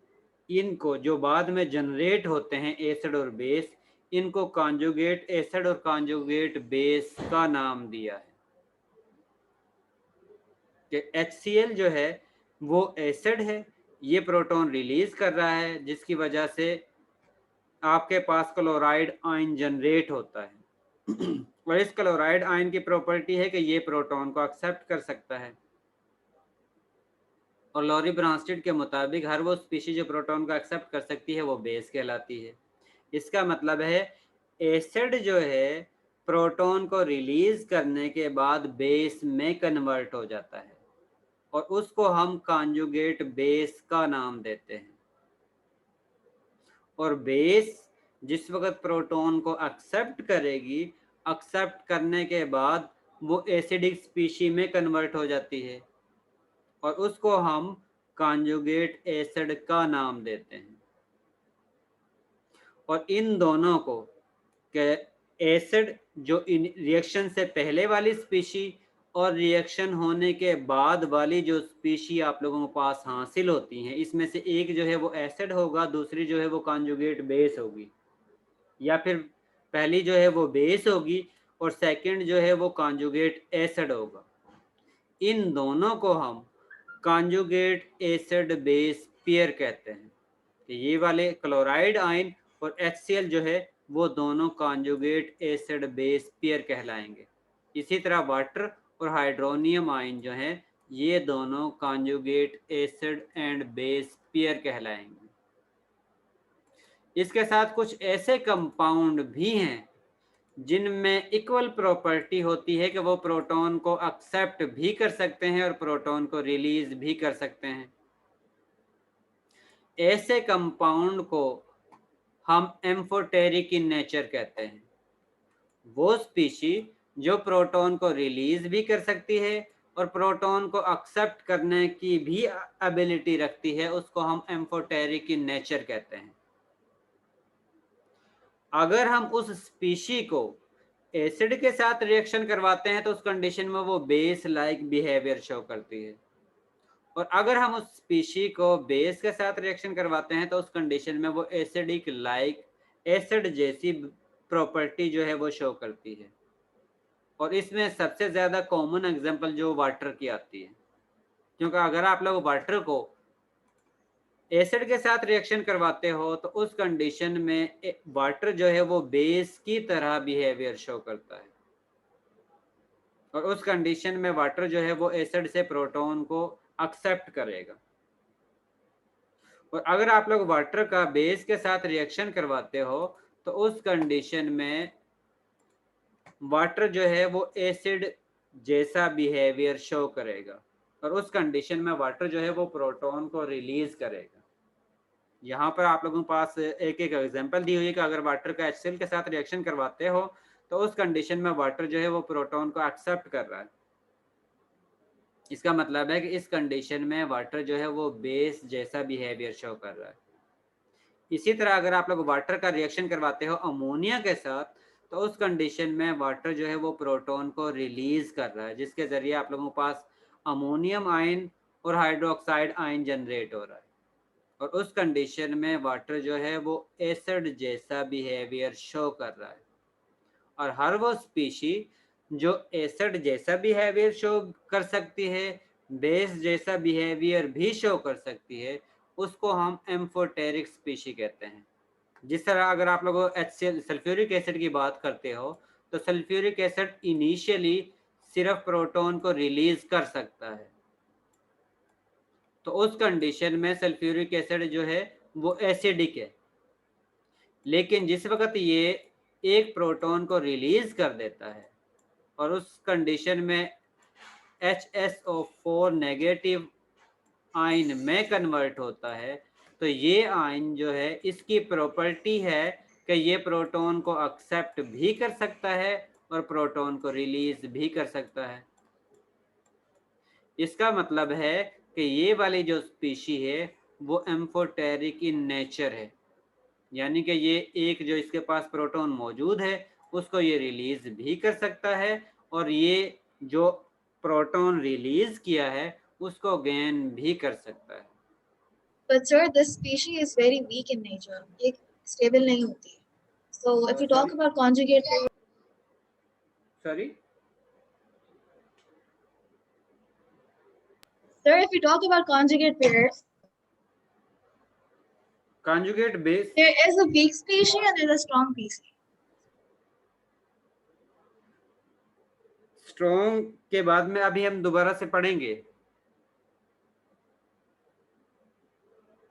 इनको, जो बाद में जनरेट होते हैं एसिड और बेस, इनको कॉन्जुगेट एसिड और कॉन्जुगेट बेस का नाम दिया है कि HCl जो है वो एसिड है, ये प्रोटॉन रिलीज कर रहा है, जिसकी वजह से आपके पास क्लोराइड आयन जनरेट होता है। और इस क्लोराइड आयन की प्रॉपर्टी है कि ये प्रोटॉन को एक्सेप्ट कर सकता है। और लॉरी ब्रांस्टेड के मुताबिक हर वो स्पीशीज जो प्रोटॉन को एक्सेप्ट कर सकती है वो बेस कहलाती है। इसका मतलब है एसिड जो है प्रोटॉन को रिलीज करने के बाद बेस में कन्वर्ट हो जाता है, और उसको हम कॉन्जुगेट बेस का नाम देते हैं। और बेस जिस वक्त प्रोटॉन को एक्सेप्ट करेगी, एक्सेप्ट करने के बाद वो एसिडिक स्पीशी में कन्वर्ट हो जाती है, और उसको हम कॉन्जुगेट एसिड का नाम देते हैं। और इन दोनों को के एसिड जो रिएक्शन से पहले वाली स्पीशी और रिएक्शन होने के बाद वाली जो स्पीशी आप लोगों के पास हासिल होती हैं, इसमें से एक जो है वो एसिड होगा, दूसरी जो है वो कॉन्जुगेट बेस होगी, या फिर पहली जो है वो बेस होगी और सेकंड जो है वो कॉन्जुगेट एसिड होगा। इन दोनों को हम कॉन्जुगेट एसिड बेस पेयर कहते हैं। कि ये वाले क्लोराइड आयन और HCl जो है वो दोनों कॉन्जुगेट एसिड बेस पेयर कहलाएंगे। इसी तरह वाटर और हाइड्रोनियम आयन जो हैं ये दोनों conjugate acid and base pair कहलाएंगे। इसके साथ कुछ ऐसे कंपाउंड भी हैं जिनमें इक्वल प्रॉपर्टी होती है कि वो प्रोटॉन को एक्सेप्ट भी कर सकते हैं और प्रोटॉन को रिलीज भी कर सकते हैं। ऐसे कंपाउंड को हम एम्फोटेरिक इन नेचर कहते हैं। वो स्पीशी जो प्रोटॉन को रिलीज भी कर सकती है और प्रोटॉन को एक्सेप्ट करने की भी एबिलिटी रखती है, उसको हम एम्फोटेरिक इन नेचर कहते हैं। अगर हम उस स्पीशी को एसिड के साथ रिएक्शन करवाते हैं तो उस कंडीशन में वो बेस लाइक बिहेवियर शो करती है, और अगर हम उस स्पीशी को बेस के साथ रिएक्शन करवाते हैं तो उस कंडीशन में वो एसिडिक लाइक एसिड जैसी प्रॉपर्टी जो है वो शो करती है। और इसमें सबसे ज़्यादा कॉमन एग्जांपल जो वाटर की आती है, क्योंकि अगर आप लोग वाटर को एसिड के साथ रिएक्शन करवाते हो तो उस कंडीशन में वाटर जो है वो बेस की तरह बिहेवियर शो करता है, और उस कंडीशन में वाटर जो है वो एसिड से प्रोटॉन को एक्सेप्ट करेगा। और अगर आप लोग वाटर का बेस के साथ रिएक्शन करवाते हो तो उस कंडीशन में वाटर जो है वो एसिड जैसा बिहेवियर शो करेगा, और उस कंडीशन में वाटर जो है वो प्रोटॉन को रिलीज करेगा। यहाँ पर आप लोगों के पास एक एक एग्जांपल दी हुई है कि अगर वाटर का HCl के साथ रिएक्शन करवाते हो तो उस कंडीशन में वाटर जो है वो प्रोटॉन को एक्सेप्ट कर रहा है। इसका मतलब है कि इस कंडीशन में वाटर जो है वो बेस जैसा बिहेवियर शो कर रहा है। इसी तरह अगर आप लोग वाटर का रिएक्शन करवाते हो अमोनिया के साथ तो उस कंडीशन में वाटर जो है वो प्रोटॉन को रिलीज कर रहा है, जिसके जरिए आप लोगों के पास अमोनियम आयन और हाइड्रोक्साइड आयन जनरेट हो रहा है, और उस कंडीशन में वाटर जो है वो एसिड जैसा बिहेवियर शो कर रहा है। और हर वो स्पीशी जो एसिड जैसा बिहेवियर शो कर सकती है, बेस जैसा बिहेवियर भी शो कर सकती है, उसको हम एम्फोटेरिक स्पीशी कहते हैं। जिस तरह अगर आप लोग HCl सल्फ्यूरिक एसिड की बात करते हो तो सल्फ्यूरिक एसिड इनिशियली सिर्फ प्रोटॉन को रिलीज कर सकता है, तो उस कंडीशन में सल्फ्यूरिक एसिड जो है वो एसिडिक है। लेकिन जिस वक्त ये एक प्रोटॉन को रिलीज कर देता है और उस कंडीशन में HSO4 नेगेटिव आयन में कन्वर्ट होता है, तो ये आयन जो है इसकी प्रॉपर्टी है कि ये प्रोटॉन को एक्सेप्ट भी कर सकता है और प्रोटॉन को रिलीज भी कर सकता है। इसका मतलब है कि ये वाली जो स्पीशी है वो एम्फोटेरिक इन नेचर है, यानी कि ये एक जो इसके पास प्रोटॉन मौजूद है उसको ये रिलीज भी कर सकता है, और ये जो प्रोटॉन रिलीज किया है उसको गेन भी कर सकता है। But sir, this species is very weak in nature. ये stable नहीं होती. So if you talk about conjugate, sorry sir, if you talk about conjugate pairs, conjugate base there is a weak species and there is a strong species. Strong के बाद में अभी हम दोबारा से पढ़ेंगे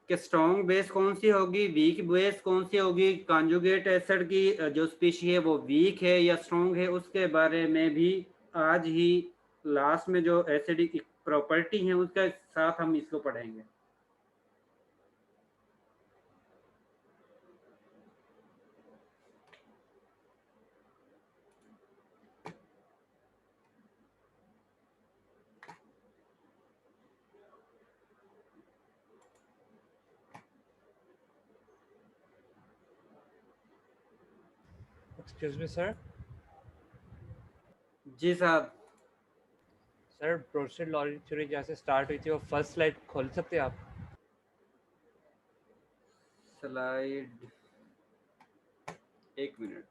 कि स्ट्रॉन्ग बेस कौन सी होगी, वीक बेस कौन सी होगी, कॉन्जुगेट एसिड की जो स्पीशी है वो वीक है या स्ट्रॉन्ग है, उसके बारे में भी आज ही लास्ट में जो एसिडिक प्रॉपर्टी है उसके साथ हम इसको पढ़ेंगे। Excuse me sir. जी साहब। सर ब्रोस्टेड लॉरी थ्योरी जैसे स्टार्ट हुई थी वो फर्स्ट स्लाइड खोल सकते हैं आप? स्लाइड एक मिनट।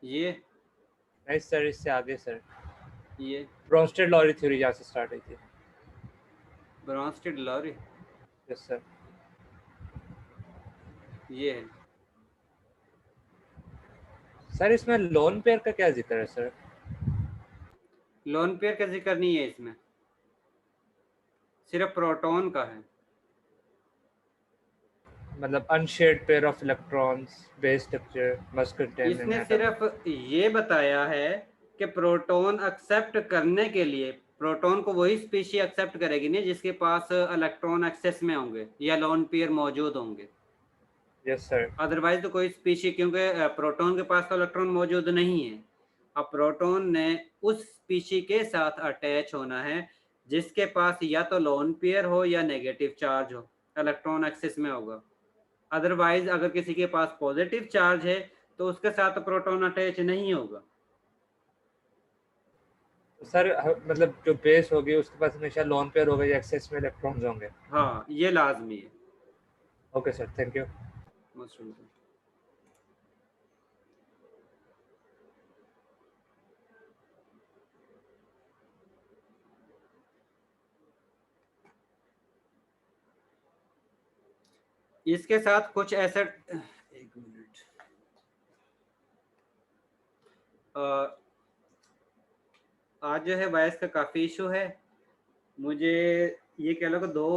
ये नहीं सर, इससे आगे सर, ये ब्रोस्टेड लॉरी थ्योरी जहाँ से स्टार्ट हुई थी। ब्रोस्टेड लॉरी, यस सर। ये है सर इसमें लोन पेयर का क्या जिक्र है सर? लोन पेयर का जिक्र नहीं है इसमें, सिर्फ प्रोटॉन का है। मतलब unshared pair of electrons base structure must contain. इसने सिर्फ ये बताया है कि प्रोटॉन एक्सेप्ट करने के लिए प्रोटॉन को वही स्पीशी एक्सेप्ट करेगी नहीं जिसके पास इलेक्ट्रॉन एक्सेस में होंगे या लोन पेयर मौजूद होंगे। Yes sir. अदरवाइज तो कोई स्पीशी, क्योंकि प्रोटॉन के पास तो इलेक्ट्रॉन मौजूद नहीं है। अब प्रोटॉन ने उस स्पीशी के साथ अटैच होना है जिसके पास या तो लोन पेयर हो या नेगेटिव चार्ज हो, इलेक्ट्रॉन एक्सेस में होगा। अदरवाइज अगर किसी के पास पॉजिटिव चार्ज है तो उसके साथ प्रोटॉन अटैच नहीं होगा। सर मतलब जो बेस होगी उसके पास हमेशा लोन पेयर होगा या एक्सेस में इलेक्ट्रॉन्स होंगे? हाँ, ये लाजमी है। Okay sir, thank you. Most welcome. इसके साथ कुछ ऐसे, एक मिनट, आज जो है वॉइस का काफ़ी इशू है। मुझे ये कह लो कि 2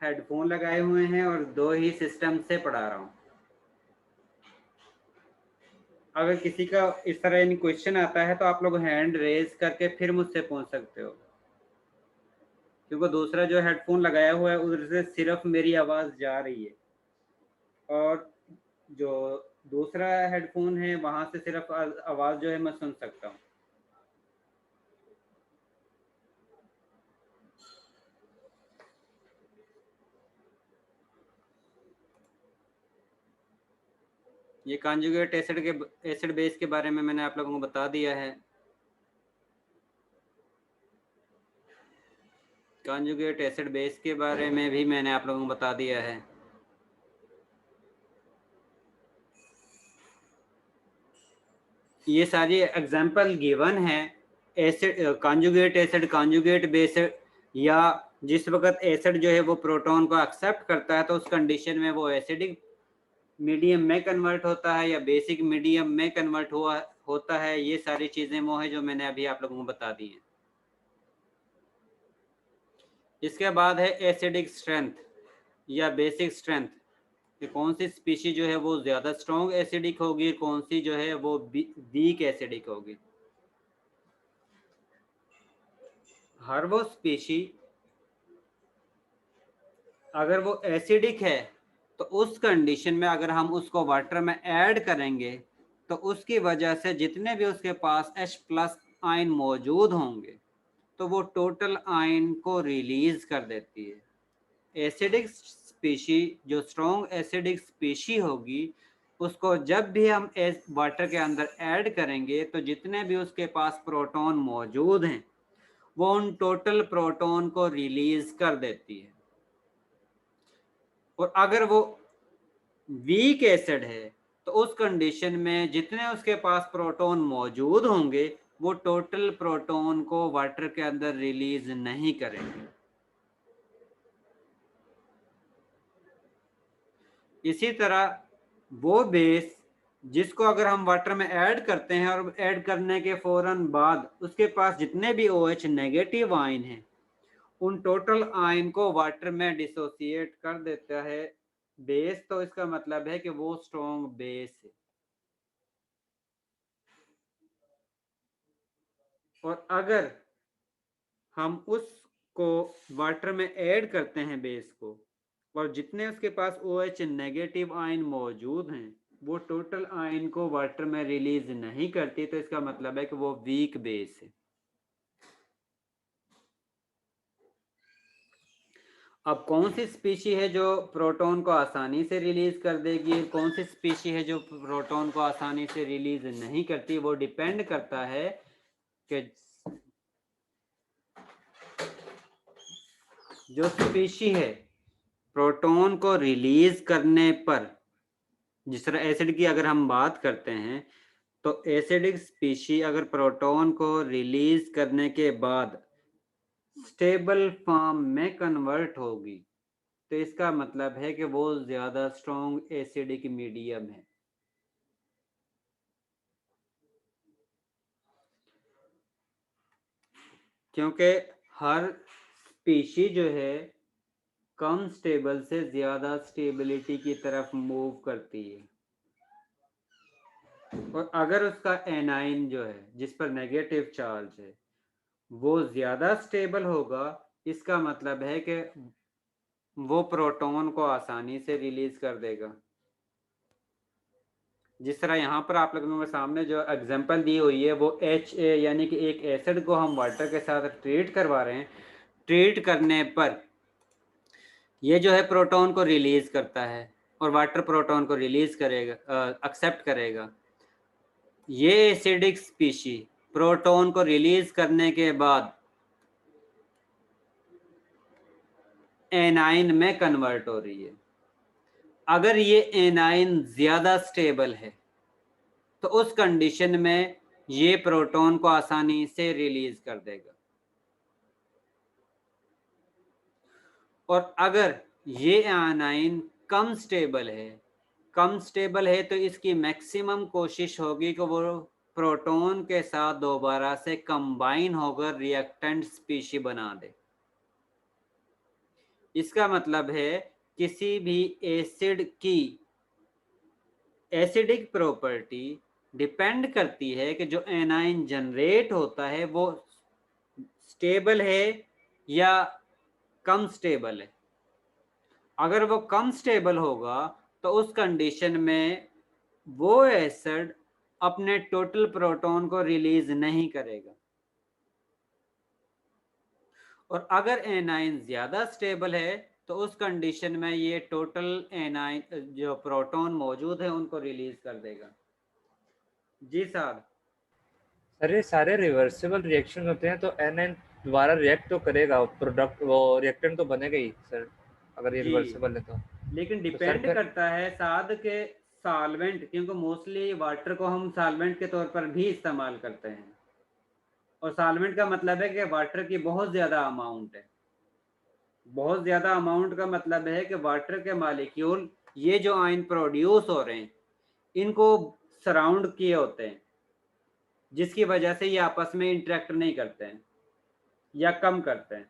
हेडफोन लगाए हुए हैं और 2 ही सिस्टम से पढ़ा रहा हूँ। अगर किसी का इस तरह यानी क्वेश्चन आता है तो आप लोग हैंड रेज करके फिर मुझसे पूछ सकते हो, क्योंकि दूसरा जो हेडफोन लगाया हुआ है उधर से सिर्फ मेरी आवाज़ जा रही है और जो दूसरा हेडफोन है वहाँ से सिर्फ आवाज़ जो है मैं सुन सकता हूँ। ये कॉन्जुगेट एसिड बेस के बारे में मैंने आप लोगों को बता दिया है। कॉन्जुगेट एसिड बेस के बारे में भी मैंने आप लोगों को बता दिया है। ये सारी एग्जांपल गिवन है acid, conjugate acid, conjugate base, या जिस वक्त एसिड जो है वो प्रोटॉन को एक्सेप्ट करता है तो उस कंडीशन में वो एसिडिक मीडियम में कन्वर्ट होता है या बेसिक मीडियम में कन्वर्ट होता है। ये सारी चीज़ें वो है जो मैंने अभी आप लोगों को बता दी हैं। इसके बाद है एसिडिक स्ट्रेंथ या बेसिक स्ट्रेंथ, कि कौन सी स्पीशी जो है वो ज़्यादा स्ट्रॉन्ग एसिडिक होगी, कौन सी जो है वो वीक एसिडिक होगी। हर वो स्पीशी अगर वो एसिडिक है तो उस कंडीशन में अगर हम उसको वाटर में ऐड करेंगे तो उसकी वजह से जितने भी उसके पास H+ आयन मौजूद होंगे तो वो टोटल आयन को रिलीज कर देती है। एसिडिक स्पीशी, जो स्ट्रॉन्ग एसिडिक स्पीशी होगी, उसको जब भी हम वाटर के अंदर ऐड करेंगे तो जितने भी उसके पास प्रोटॉन मौजूद हैं वो उन टोटल प्रोटॉन को रिलीज कर देती है। और अगर वो वीक एसिड है तो उस कंडीशन में जितने उसके पास प्रोटॉन मौजूद होंगे वो टोटल प्रोटॉन को वाटर के अंदर रिलीज नहीं करेंगे। इसी तरह वो बेस जिसको अगर हम वाटर में ऐड करते हैं और ऐड करने के फौरन बाद उसके पास जितने भी OH नेगेटिव आयन हैं उन टोटल आयन को वाटर में डिसोसिएट कर देता है बेस, तो इसका मतलब है कि वो स्ट्रॉन्ग बेस है। और अगर हम उसको वाटर में ऐड करते हैं बेस को और जितने उसके पास OH नेगेटिव आयन मौजूद हैं वो टोटल आयन को वाटर में रिलीज नहीं करती, तो इसका मतलब है कि वो वीक बेस है। अब कौन सी स्पीशी है जो प्रोटॉन को आसानी से रिलीज कर देगी, कौन सी स्पीशी है जो प्रोटॉन को आसानी से रिलीज नहीं करती, वो डिपेंड करता है कि जो स्पीशी है प्रोटॉन को रिलीज करने पर, जिस तरह एसिड की अगर हम बात करते हैं तो एसिडिक स्पीशी अगर प्रोटॉन को रिलीज करने के बाद स्टेबल फॉर्म में कन्वर्ट होगी तो इसका मतलब है कि वो ज्यादा स्ट्रॉन्ग एसिडिक मीडियम है। क्योंकि हर स्पीशी जो है कम स्टेबल से ज्यादा स्टेबिलिटी की तरफ मूव करती है। और अगर उसका एनाइन जो है जिस पर नेगेटिव चार्ज है वो ज्यादा स्टेबल होगा, इसका मतलब है कि वो प्रोटॉन को आसानी से रिलीज कर देगा। जिस तरह यहाँ पर आप लोगों के सामने जो एग्जांपल दी हुई है वो HA यानी कि एक एसिड को हम वाटर के साथ ट्रीट करवा रहे हैं। ट्रीट करने पर ये जो है प्रोटॉन को रिलीज करता है और वाटर प्रोटॉन को रिलीज करेगा, एक्सेप्ट करेगा। ये एसिडिक स्पीशी प्रोटॉन को रिलीज करने के बाद एनाइन में कन्वर्ट हो रही है। अगर ये एनाइन ज्यादा स्टेबल है तो उस कंडीशन में ये प्रोटॉन को आसानी से रिलीज कर देगा। और अगर ये एनाइन कम स्टेबल है तो इसकी मैक्सिमम कोशिश होगी कि वो प्रोटॉन के साथ दोबारा से कंबाइन होकर रिएक्टेंट स्पीशी बना दे। इसका मतलब है किसी भी एसिड की एसिडिक प्रॉपर्टी डिपेंड करती है कि जो एनाइन जनरेट होता है वो स्टेबल है या कम स्टेबल है। अगर वो कम स्टेबल होगा तो उस कंडीशन में वो एसिड अपने टोटल प्रोटॉन को रिलीज नहीं करेगा। और अगर एनाइन ज्यादा स्टेबल है तो उस कंडीशन में ये टोटल एनाइन जो प्रोटॉन मौजूद है उनको रिलीज कर देगा। जी साहब। सर ये सारे रिवर्सिबल रिएक्शन होते हैं तो एनाइन दोबारा रिएक्ट तो करेगा, प्रोडक्ट वो रिएक्टेंट तो बनेगा ही सर अगर ये जी, रिवर्सिबल है तो। लेकिन सर डिपेंड फिर करता है साद के सॉल्वेंट, क्योंकि मोस्टली वाटर को हम सॉल्वेंट के तौर पर भी इस्तेमाल करते हैं। और सॉल्वेंट का मतलब है कि वाटर की बहुत ज़्यादा अमाउंट है। बहुत ज़्यादा अमाउंट का मतलब है कि वाटर के मालिक्यूल ये जो आयन प्रोड्यूस हो रहे हैं इनको सराउंड किए होते हैं, जिसकी वजह से ये आपस में इंटरेक्ट नहीं करते हैं या कम करते हैं।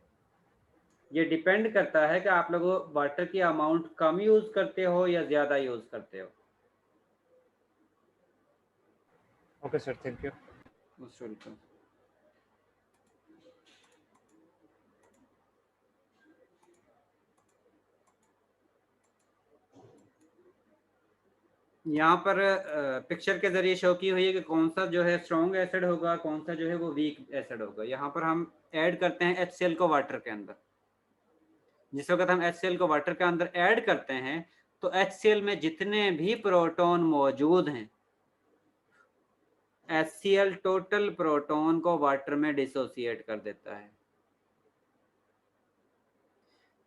ये डिपेंड करता है कि आप लोग वाटर की अमाउंट कम यूज़ करते हो या ज़्यादा यूज़ करते हो। Okay sir, thank you. Most welcome. यहाँ पर पिक्चर के जरिए शो की हुई है कि कौन सा जो है स्ट्रॉन्ग एसिड होगा, कौन सा जो है वो वीक एसिड होगा। यहाँ पर हम ऐड करते हैं HCl को वाटर के अंदर। जिस वक्त हम HCl को वाटर के अंदर ऐड करते हैं तो HCl में जितने भी प्रोटॉन मौजूद हैं, HCl टोटल प्रोटॉन को वाटर में डिसोसिएट कर देता है,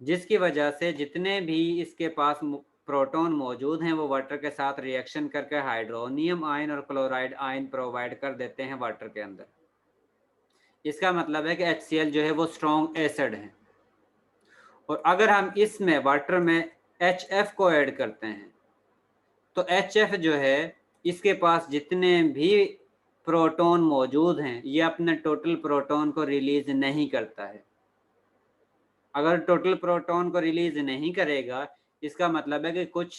जिसकी वजह से जितने भी इसके पास प्रोटॉन मौजूद हैं वो वाटर के साथ रिएक्शन करके हाइड्रोनियम आयन और क्लोराइड आयन प्रोवाइड कर देते हैं वाटर के अंदर। इसका मतलब है कि HCl जो है वो स्ट्रॉन्ग एसिड है। और अगर हम इसमें वाटर में HF को ऐड करते हैं तो HF जो है इसके पास जितने भी प्रोटॉन मौजूद हैं ये अपने टोटल प्रोटॉन को रिलीज नहीं करता है। अगर टोटल प्रोटॉन को रिलीज नहीं करेगा इसका मतलब है कि कुछ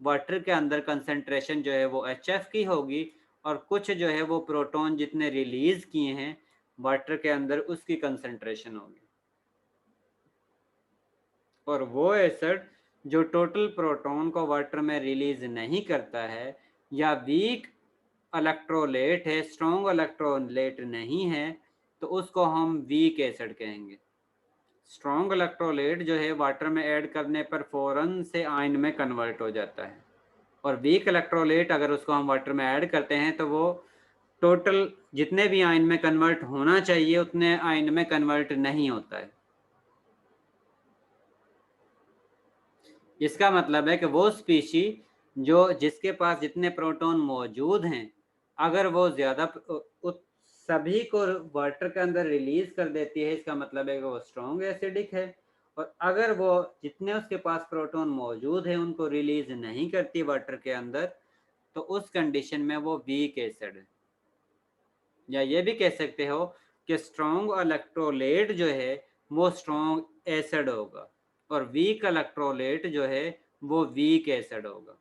वाटर के अंदर कंसंट्रेशन जो है वो HF की होगी और कुछ जो है वो प्रोटॉन जितने रिलीज किए हैं वाटर के अंदर उसकी कंसंट्रेशन होगी। और वो एसिड जो टोटल प्रोटॉन को वाटर में रिलीज नहीं करता है या वीक इलेक्ट्रोलाइट है, स्ट्रॉन्ग इलेक्ट्रोलाइट नहीं है, तो उसको हम वीक एसिड कहेंगे। स्ट्रॉन्ग इलेक्ट्रोलाइट जो है वाटर में ऐड करने पर फौरन से आयन में कन्वर्ट हो जाता है, और वीक इलेक्ट्रोलाइट अगर उसको हम वाटर में ऐड करते हैं तो वो टोटल जितने भी आयन में कन्वर्ट होना चाहिए उतने आयन में कन्वर्ट नहीं होता है। इसका मतलब है कि वो स्पीशी जो जिसके पास जितने प्रोटॉन मौजूद हैं अगर वो ज़्यादा सभी को वाटर के अंदर रिलीज कर देती है, इसका मतलब है कि वो स्ट्रॉन्ग एसिडिक है। और अगर वो जितने उसके पास प्रोटॉन मौजूद है उनको रिलीज नहीं करती वाटर के अंदर तो उस कंडीशन में वो वीक एसिड है। या ये भी कह सकते हो कि स्ट्रॉन्ग इलेक्ट्रोलाइट जो है वो स्ट्रॉन्ग एसिड होगा और वीक इलेक्ट्रोलाइट जो है वो वीक एसिड होगा।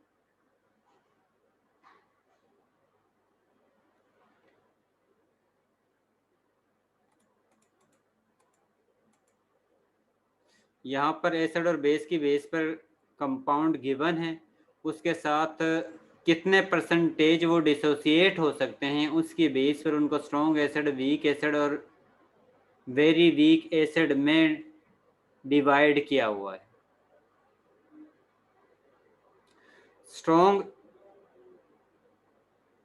यहाँ पर एसिड और बेस की बेस पर कंपाउंड गिवन है, उसके साथ कितने परसेंटेज वो डिसोसिएट हो सकते हैं उसकी बेस पर उनको स्ट्रॉन्ग एसिड, वीक एसिड और वेरी वीक एसिड में डिवाइड किया हुआ है। स्ट्रॉन्ग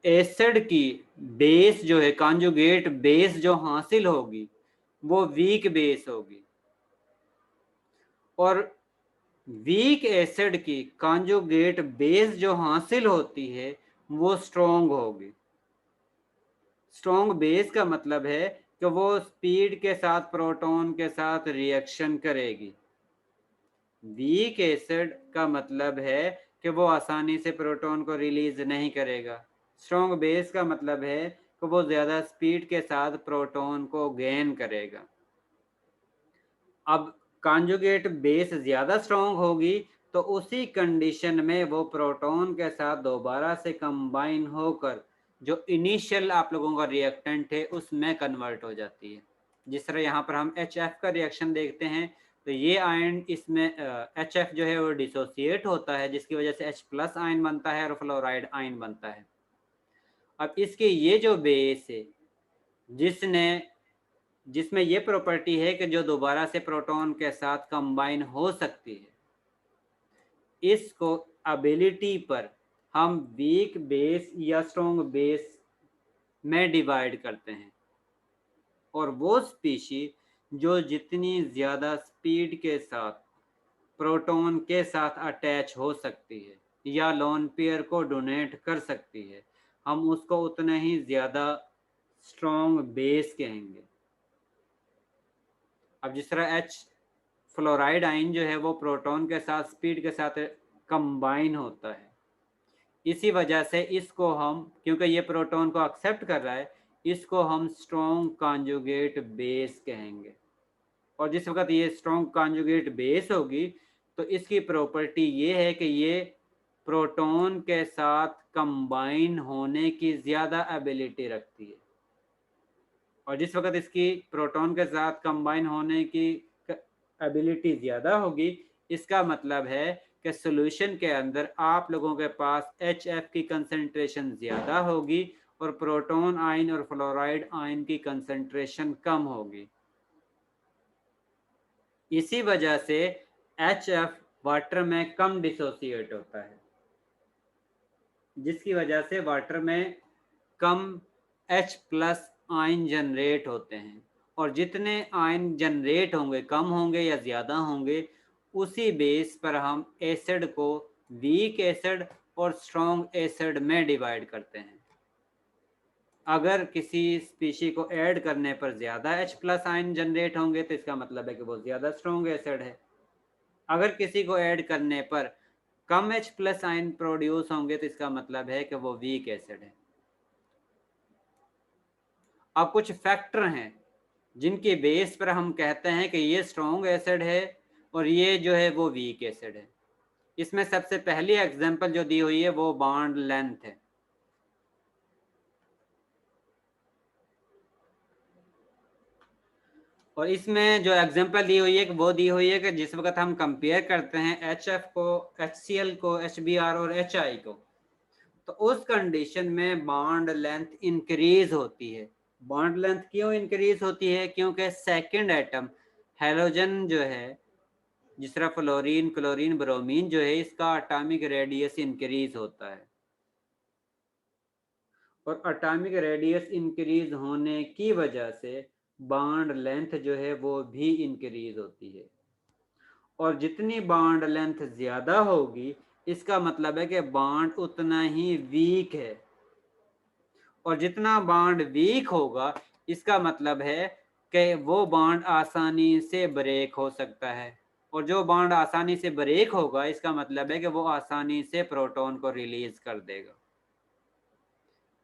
एसिड की बेस जो है कॉन्जुगेट बेस जो हासिल होगी वो वीक बेस होगी और वीक एसिड की कॉन्जुगेट बेस जो हासिल होती है वो स्ट्रॉन्ग होगी। स्ट्रॉन्ग बेस का मतलब है कि वो स्पीड के साथ प्रोटॉन के साथ रिएक्शन करेगी। वीक एसिड का मतलब है कि वो आसानी से प्रोटॉन को रिलीज नहीं करेगा। स्ट्रॉन्ग बेस का मतलब है कि वो ज़्यादा स्पीड के साथ प्रोटॉन को गेन करेगा। अब कॉन्जुगेट बेस ज़्यादा स्ट्रॉन्ग होगी तो उसी कंडीशन में वो प्रोटॉन के साथ दोबारा से कंबाइन होकर जो इनिशियल आप लोगों का रिएक्टेंट है उसमें कन्वर्ट हो जाती है। जिस तरह यहाँ पर हम HF का रिएक्शन देखते हैं तो ये आयन इसमें HF जो है वो डिसोसिएट होता है जिसकी वजह से H+ आयन बनता है और फ्लोराइड आयन बनता है। अब इसके ये जो बेस है जिसमें ये प्रॉपर्टी है कि जो दोबारा से प्रोटॉन के साथ कंबाइन हो सकती है, इसको एबिलिटी पर हम वीक बेस या स्ट्रॉन्ग बेस में डिवाइड करते हैं। और वो स्पीशी जो जितनी ज़्यादा स्पीड के साथ प्रोटॉन के साथ अटैच हो सकती है या लोन पेयर को डोनेट कर सकती है, हम उसको उतना ही ज़्यादा स्ट्रॉन्ग बेस कहेंगे। अब जिस तरह H फ्लोराइड आयन जो है वो प्रोटॉन के साथ स्पीड के साथ कंबाइन होता है, इसी वजह से इसको हम, क्योंकि ये प्रोटॉन को एक्सेप्ट कर रहा है, इसको हम स्ट्रॉन्ग कॉन्जुगेट बेस कहेंगे। और जिस वक्त ये स्ट्रॉन्ग कॉन्जुगेट बेस होगी तो इसकी प्रॉपर्टी ये है कि ये प्रोटॉन के साथ कंबाइन होने की ज़्यादा एबिलिटी रखती है। और जिस वक्त इसकी प्रोटॉन के साथ कंबाइन होने की एबिलिटी ज़्यादा होगी इसका मतलब है कि सॉल्यूशन के अंदर आप लोगों के पास HF की कंसंट्रेशन ज़्यादा होगी और प्रोटॉन आयन और फ्लोराइड आयन की कंसंट्रेशन कम होगी। इसी वजह से HF वाटर में कम डिसोसिएट होता है, जिसकी वजह से वाटर में कम H+ आयन जनरेट होते हैं, और जितने आयन जनरेट होंगे कम होंगे या ज़्यादा होंगे, उसी बेस पर हम एसिड को वीक एसिड और स्ट्रॉन्ग एसिड में डिवाइड करते हैं। अगर किसी स्पीशी को ऐड करने पर ज़्यादा H+ आयन जनरेट होंगे तो इसका मतलब है कि वो ज़्यादा स्ट्रॉन्ग एसिड है। अगर किसी को ऐड करने पर कम H+ आयन प्रोड्यूस होंगे तो इसका मतलब है कि वो वीक एसिड है। अब कुछ फैक्टर हैं जिनके बेस पर हम कहते हैं कि ये स्ट्रॉन्ग एसिड है और ये जो है वो वीक एसिड है। इसमें सबसे पहली एग्जांपल जो दी हुई है वो बॉन्ड लेंथ है। और इसमें जो एग्जांपल दी हुई है वो दी हुई है कि जिस वक्त हम कंपेयर करते हैं HF को, HCl को, HBr और HI को, तो उस कंडीशन में बॉन्ड लेंथ इंक्रीज होती है। बॉन्ड लेंथ क्यों इंक्रीज होती है? क्योंकि सेकंड एटम हेलोजन जो है, जिस तरह फ्लोरीन, क्लोरीन, ब्रोमीन जो है, इसका एटॉमिक रेडियस इंक्रीज होता है, और एटॉमिक रेडियस इंक्रीज होने की वजह से बॉन्ड लेंथ जो है वो भी इंक्रीज होती है। और जितनी बॉन्ड लेंथ ज्यादा होगी इसका मतलब है कि बॉन्ड उतना ही वीक है, और जितना बॉन्ड वीक होगा इसका मतलब है कि वो बॉन्ड आसानी से ब्रेक हो सकता है, और जो बॉन्ड आसानी से ब्रेक होगा इसका मतलब है कि वो आसानी से प्रोटॉन को रिलीज कर देगा।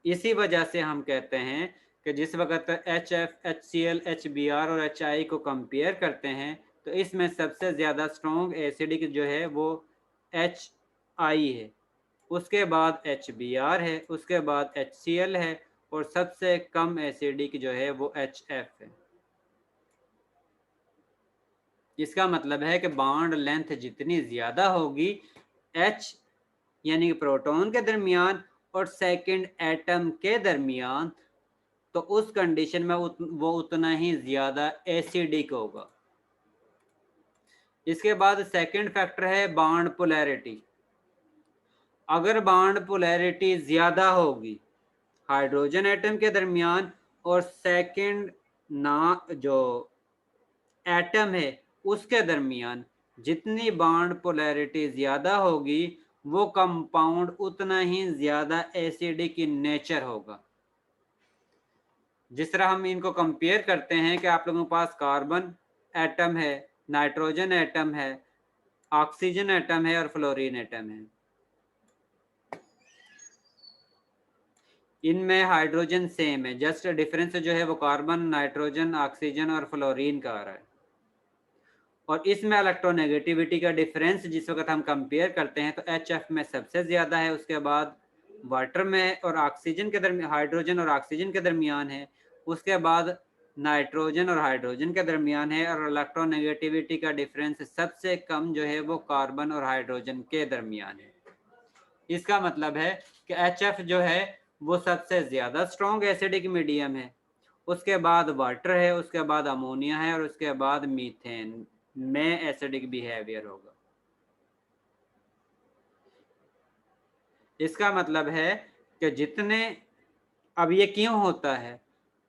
इसी वजह से हम कहते हैं कि जिस वक्त HF, HCl, HBr और HI को कंपेयर करते हैं तो इसमें सबसे ज़्यादा स्ट्रॉन्ग एसिडिक जो है वो HI है, उसके बाद HBr है, उसके बाद HCl है, और सबसे कम एसिडिक जो है वो HF है। इसका मतलब है कि बॉन्ड लेंथ जितनी ज़्यादा होगी H यानी प्रोटॉन के दरमियान और सेकंड एटम के दरमियान, तो उस कंडीशन में वो उतना ही ज़्यादा एसिडिक होगा। इसके बाद सेकंड फैक्टर है बॉन्ड पोलैरिटी। अगर बॉन्ड पोलैरिटी ज़्यादा होगी हाइड्रोजन एटम के दरमियान और सेकंड जो एटम है उसके दरमियान, जितनी बॉन्ड पोलैरिटी ज़्यादा होगी वो कंपाउंड उतना ही ज़्यादा एसिडिक इन नेचर होगा। जिस तरह हम इनको कंपेयर करते हैं कि आप लोगों के पास कार्बन एटम है, नाइट्रोजन एटम है, ऑक्सीजन एटम है और फ्लोरीन एटम है। इनमें हाइड्रोजन सेम है, जस्ट डिफरेंस जो है वो कार्बन, नाइट्रोजन, ऑक्सीजन और फ्लोरीन का आ रहा है। और इसमें इलेक्ट्रोनेगेटिविटी का डिफरेंस जिस वक्त हम कंपेयर करते हैं तो HF में सबसे ज़्यादा है, उसके बाद वाटर में और ऑक्सीजन के दरमियान, हाइड्रोजन और ऑक्सीजन के दरमियान है, उसके बाद नाइट्रोजन और हाइड्रोजन के दरमियान है, और इलेक्ट्रोनेगेटिविटी का डिफरेंस सबसे कम जो है वो कार्बन और हाइड्रोजन के दरमियान है। इसका मतलब है कि HF जो है वो सबसे ज़्यादा स्ट्रॉन्ग एसिडिक मीडियम है, उसके बाद वाटर है, उसके बाद अमोनिया है, और उसके बाद मीथेन में एसिडिक बिहेवियर होगा। इसका मतलब है कि जितने, अब ये क्यों होता है,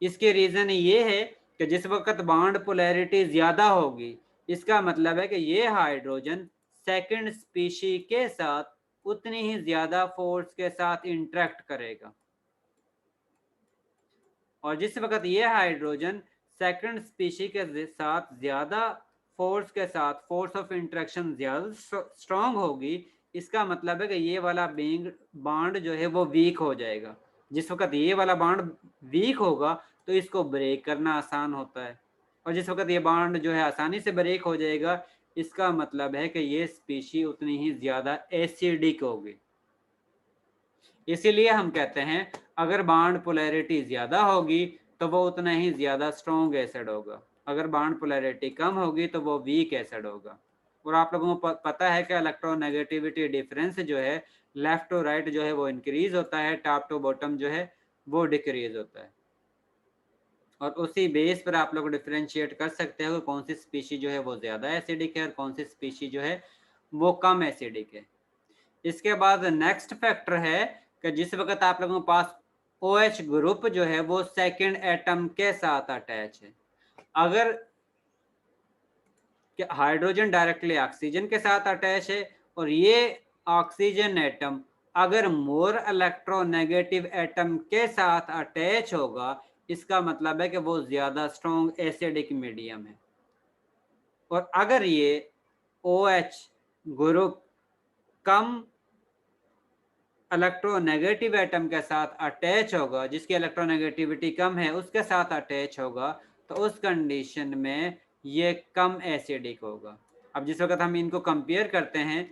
इसके रीज़न ये है कि जिस वक्त बॉन्ड पोलैरिटी ज़्यादा होगी इसका मतलब है कि ये हाइड्रोजन सेकंड स्पीशी के साथ उतनी ही ज़्यादा फोर्स के साथ इंटरेक्ट करेगा, और जिस वक्त ये हाइड्रोजन सेकंड स्पीशी के साथ ज़्यादा फोर्स के साथ, फोर्स ऑफ इंटरेक्शन ज़्यादा स्ट्रॉन्ग होगी, इसका मतलब है कि ये वाला बॉन्ड जो है वो वीक हो जाएगा। जिस वक्त ये वाला बॉन्ड वीक होगा तो इसको ब्रेक करना आसान होता है, और जिस वक्त ये बॉन्ड जो है आसानी से ब्रेक हो जाएगा इसका मतलब है कि ये स्पीशी उतनी ही ज़्यादा एसिडिक होगी। इसीलिए हम कहते हैं अगर बॉन्ड पोलैरिटी ज़्यादा होगी तो वो उतना ही ज़्यादा स्ट्रॉन्ग एसिड होगा, अगर बॉन्ड पोलैरिटी कम होगी तो वो वीक एसिड होगा। और आप लोगों को पता है कि इलेक्ट्रोनेगेटिविटी डिफरेंस जो है लेफ्ट टू राइट जो है वो इंक्रीज होता है, टॉप टू बॉटम जो है वो डिक्रीज होता है। और उसी बेस पर आप लोग डिफरेंशिएट कर सकते हो कौन सी स्पीशी जो है वो ज्यादा एसिडिक है और कौन सी स्पीशी जो है वो कम एसिडिक है। इसके बाद नेक्स्ट फैक्टर है कि जिस वक्त आप लोगों के पास OH ग्रुप जो है वो सेकंड एटम के साथ अटैच है, अगर हाइड्रोजन डायरेक्टली ऑक्सीजन के साथ अटैच है और ये ऑक्सीजन एटम अगर मोर इलेक्ट्रोनेगेटिव एटम के साथ अटैच होगा, इसका मतलब है कि वो ज्यादा स्ट्रॉन्ग एसिडिक मीडियम है। और अगर ये OH ग्रुप कम इलेक्ट्रोनेगेटिव एटम के साथ अटैच होगा, जिसकी इलेक्ट्रोनेगेटिविटी कम है उसके साथ अटैच होगा, तो उस कंडीशन में ये कम एसिडिक होगा। अब जिस वक्त हम इनको कंपेयर करते हैं,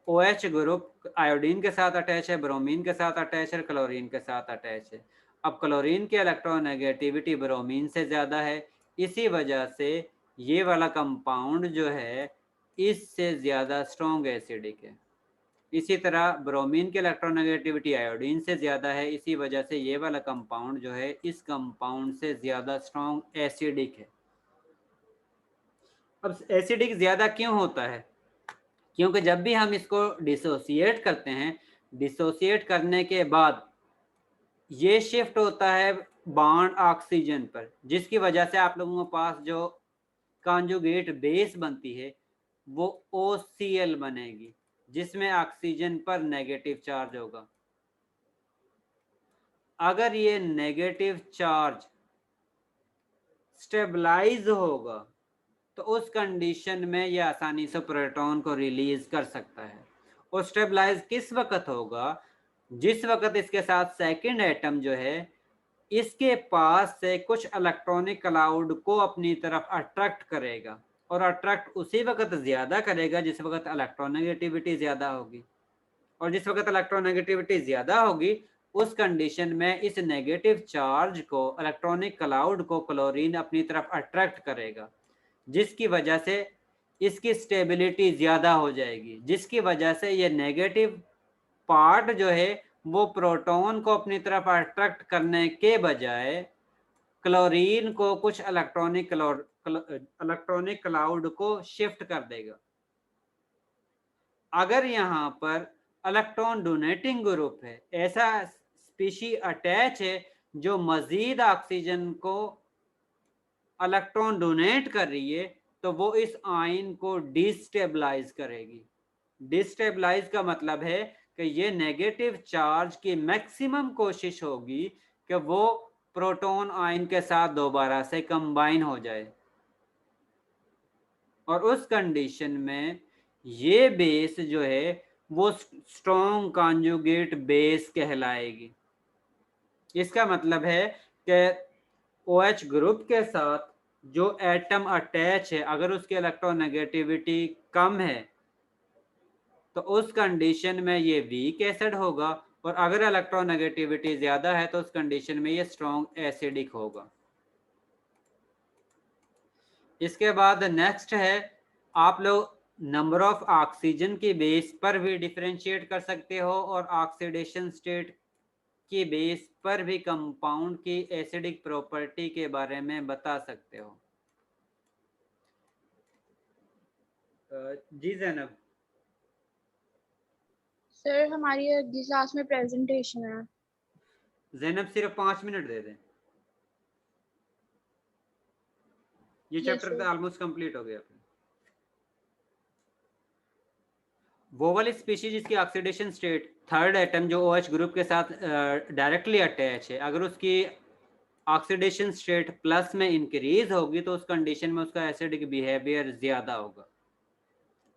OH ग्रुप आयोडीन के साथ अटैच है, ब्रोमीन के साथ अटैच है, क्लोरीन के साथ अटैच है। अब क्लोरीन की इलेक्ट्रोनेगेटिविटी ब्रोमीन से ज़्यादा है, इसी वजह से ये वाला कंपाउंड जो है इससे ज़्यादा स्ट्रॉन्ग एसिडिक है। इसी तरह ब्रोमीन की इलेक्ट्रोनेगेटिविटी आयोडीन से ज़्यादा है, इसी वजह से ये वाला कंपाउंड जो है इस कंपाउंड से ज़्यादा स्ट्रॉन्ग एसिडिक है। अब एसिडिक ज़्यादा क्यों होता है? क्योंकि जब भी हम इसको डिसोसिएट करते हैं, डिसोसिएट करने के बाद ये शिफ्ट होता है बॉन्ड ऑक्सीजन पर, जिसकी वजह से आप लोगों के पास जो कॉन्जुगेट बेस बनती है वो OCl बनेगी, जिसमें ऑक्सीजन पर नेगेटिव चार्ज होगा। अगर ये नेगेटिव चार्ज स्टेबलाइज होगा तो उस कंडीशन में ये आसानी से प्रोटॉन को रिलीज कर सकता है। और स्टेबलाइज किस वक्त होगा? जिस वक्त इसके साथ सेकंड एटम जो है इसके पास से कुछ इलेक्ट्रॉनिक क्लाउड को अपनी तरफ अट्रैक्ट करेगा, और अट्रैक्ट उसी वक्त ज्यादा करेगा जिस वक्त इलेक्ट्रोनेगेटिविटी ज्यादा होगी। और जिस वक्त इलेक्ट्रोनेगेटिविटी ज्यादा होगी उस कंडीशन में इस नेगेटिव चार्ज को, इलेक्ट्रॉनिक क्लाउड को क्लोरीन अपनी तरफ अट्रैक्ट करेगा, जिसकी वजह से इसकी स्टेबिलिटी ज्यादा हो जाएगी, जिसकी वजह से ये नेगेटिव पार्ट जो है वो प्रोटॉन को अपनी तरफ अट्रैक्ट करने के बजाय क्लोरीन को कुछ इलेक्ट्रॉनिक क्लाउड को शिफ्ट कर देगा। अगर यहाँ पर इलेक्ट्रॉन डोनेटिंग ग्रुप है, ऐसा स्पीशी अटैच है जो मजीद ऑक्सीजन को इलेक्ट्रॉन डोनेट कर रही है, तो वो इस आयन को डिस्टेबलाइज करेगी। डिस्टेबलाइज का मतलब है कि ये नेगेटिव चार्ज की मैक्सिमम कोशिश होगी कि वो प्रोटॉन आयन के साथ दोबारा से कंबाइन हो जाए, और उस कंडीशन में ये बेस जो है वो स्ट्रॉन्ग कॉन्जुगेट बेस कहलाएगी। इसका मतलब है कि OH ग्रुप के साथ जो एटम अटैच है, अगर उसकी इलेक्ट्रोनेगेटिविटी कम है तो उस कंडीशन में ये वीक एसिड होगा, और अगर इलेक्ट्रोनेगेटिविटी ज्यादा है तो उस कंडीशन में ये स्ट्रॉन्ग एसिडिक होगा। इसके बाद नेक्स्ट है, आप लोग नंबर ऑफ ऑक्सीजन की बेस पर भी डिफरेंशिएट कर सकते हो और ऑक्सीडेशन स्टेट की बेस पर भी कंपाउंड की एसिडिक प्रॉपर्टी के बारे में बता सकते हो। जी ज़ैनब। सर हमारी अगली क्लास में प्रेजेंटेशन है। ज़ैनब सिर्फ 5 मिनट दे दें, ये चैप्टर ऑलमोस्ट कंप्लीट हो गया। वो वाली स्पीशीज जिसकी ऑक्सीडेशन स्टेट थर्ड एटम जो OH ग्रुप के साथ डायरेक्टली अटैच है, अगर उसकी ऑक्सीडेशन स्टेट प्लस में इंक्रीज होगी तो उस कंडीशन में उसका एसिडिक बिहेवियर ज्यादा होगा।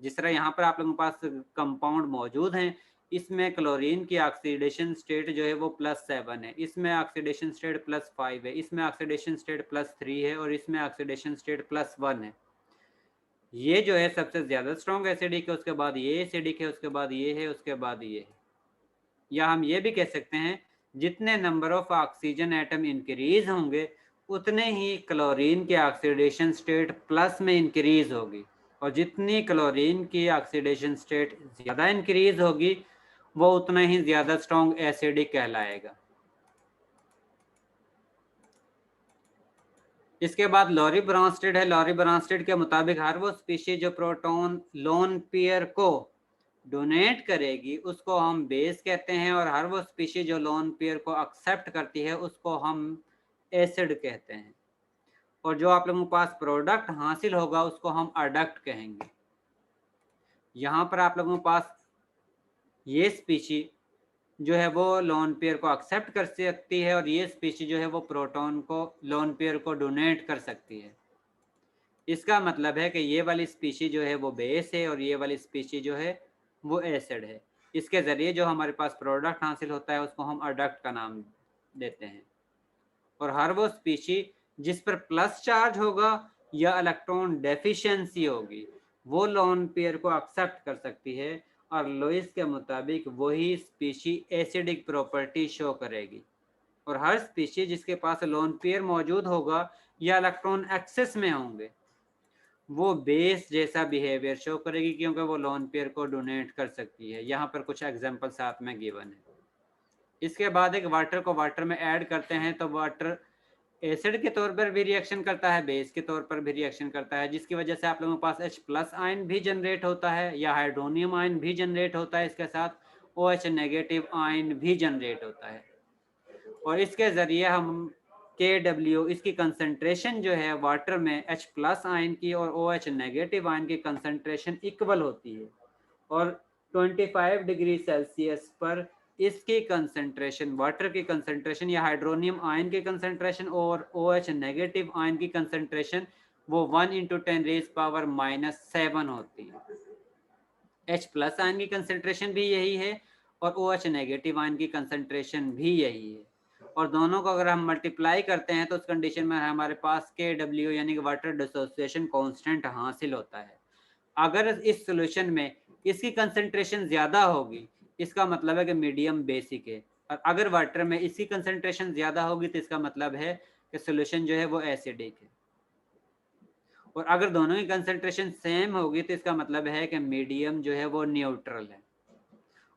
जिस तरह यहाँ पर आप लोगों के पास कंपाउंड मौजूद हैं, इसमें क्लोरीन की ऑक्सीडेशन स्टेट जो है वो +7 है, इसमें ऑक्सीडेशन स्टेट +5 है, इसमें ऑक्सीडेशन स्टेट +3 है, और इसमें ऑक्सीडेशन स्टेट +1 है। ये जो है सबसे ज्यादा स्ट्रॉन्ग एसिडिक है, उसके बाद ये एसिडिक है, उसके बाद ये है, उसके बाद ये है। या हम ये भी कह सकते हैं जितने number of oxygen atom increase होंगे उतने ही क्लोरीन के ऑक्सीडेशन स्टेट प्लस में इंक्रीज होगी, और जितनी क्लोरीन की ऑक्सीडेशन स्टेट ज़्यादा इंक्रीज होगी वो उतना ही ज़्यादा स्ट्रॉन्ग एसिडिक कहलाएगा। इसके बाद लॉरी ब्रॉन्स्टेड है। लॉरी ब्रॉन्स्टेड के मुताबिक हर वो स्पीशीज जो प्रोटॉन लोन पेयर को डोनेट करेगी उसको हम बेस कहते हैं, और हर वो स्पीशीज जो लोन पेयर को एक्सेप्ट करती है उसको हम एसिड कहते हैं, और जो आप लोगों के पास प्रोडक्ट हासिल होगा उसको हम अडक्ट कहेंगे। यहाँ पर आप लोगों के पास ये स्पीशी जो है वो लोन पेयर को एक्सेप्ट कर सकती है, और ये स्पीशी जो है वो प्रोटॉन को लोन पेयर को डोनेट कर सकती है। इसका मतलब है कि ये वाली स्पीशी जो है वो बेस है और ये वाली स्पीशी जो है वो एसिड है। इसके ज़रिए जो हमारे पास प्रोडक्ट हासिल होता है उसको हम अडक्ट का नाम देते हैं। और हर वो स्पीशी जिस पर प्लस चार्ज होगा या इलेक्ट्रॉन डेफिशिएंसी होगी वो लोन पेयर को एक्सेप्ट कर सकती है, और लुईस के मुताबिक वही स्पीशी एसिडिक प्रॉपर्टी शो करेगी। और हर स्पीशी जिसके पास लोन पेयर मौजूद होगा या इलेक्ट्रॉन एक्सेस में होंगे वो बेस जैसा बिहेवियर शो करेगी, क्योंकि वो लोन पेयर को डोनेट कर सकती है। यहाँ पर कुछ एग्जांपल साथ में गिवन है। इसके बाद एक वाटर को वाटर में ऐड करते हैं तो वाटर एसिड के तौर पर भी रिएक्शन करता है, बेस के तौर पर भी रिएक्शन करता है, जिसकी वजह से आप लोगों के पास H+ आयन भी जनरेट होता है या हाइड्रोनियम आयन भी जनरेट होता है। इसके साथ OH नेगेटिव आयन भी जनरेट होता है, और इसके ज़रिए हम KW इसकी कंसंट्रेशन जो है वाटर में H+ आयन की और OH नेगेटिव आयन की कंसंट्रेशन इक्वल होती है, और 25 डिग्री सेल्सियस पर इसकी कंसंट्रेशन वाटर की कंसंट्रेशन या हाइड्रोनियम आयन की कंसंट्रेशन और OH नेगेटिव आयन की कंसंट्रेशन वो 1 × 10⁻⁻7 होती है। H+ आयन की कंसंट्रेशन भी यही है और OH नेगेटिव आयन की कंसंट्रेशन भी यही है, और दोनों को अगर हम मल्टीप्लाई करते हैं तो उस कंडीशन में हमारे पास KW यानी कि वाटर डिसोसिएशन कांस्टेंट हासिल होता है। अगर इस सॉल्यूशन में इसकी कंसंट्रेशन ज़्यादा होगी इसका मतलब है कि मीडियम बेसिक है, और अगर वाटर में इसकी कंसंट्रेशन ज़्यादा होगी तो इसका मतलब है कि सॉल्यूशन जो है वो एसिडिक है, और अगर दोनों की कंसंट्रेशन सेम होगी तो इसका मतलब है कि मीडियम जो है वो न्यूट्रल है।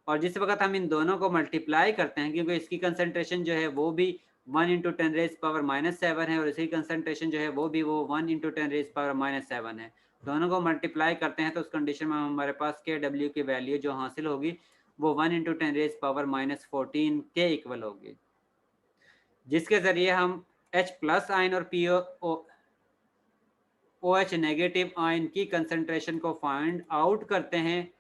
और जिस वक्त हम इन दोनों को मल्टीप्लाई करते हैं, क्योंकि इसकी कंसंट्रेशन जो है वो भी 1 × 10⁻⁻7 है और इसकी कंसंट्रेशन जो है वो भी 1 × 10⁻⁻7 है, दोनों को मल्टीप्लाई करते हैं तो उस कंडीशन में हमारे पास KW की वैल्यू जो हासिल होगी वो 1 × 10⁻⁻14 के इक्वल होगी, जिसके ज़रिए हम H+ आयन और OH नेगेटिव आयन की कंसंट्रेशन को फाइंड आउट करते हैं।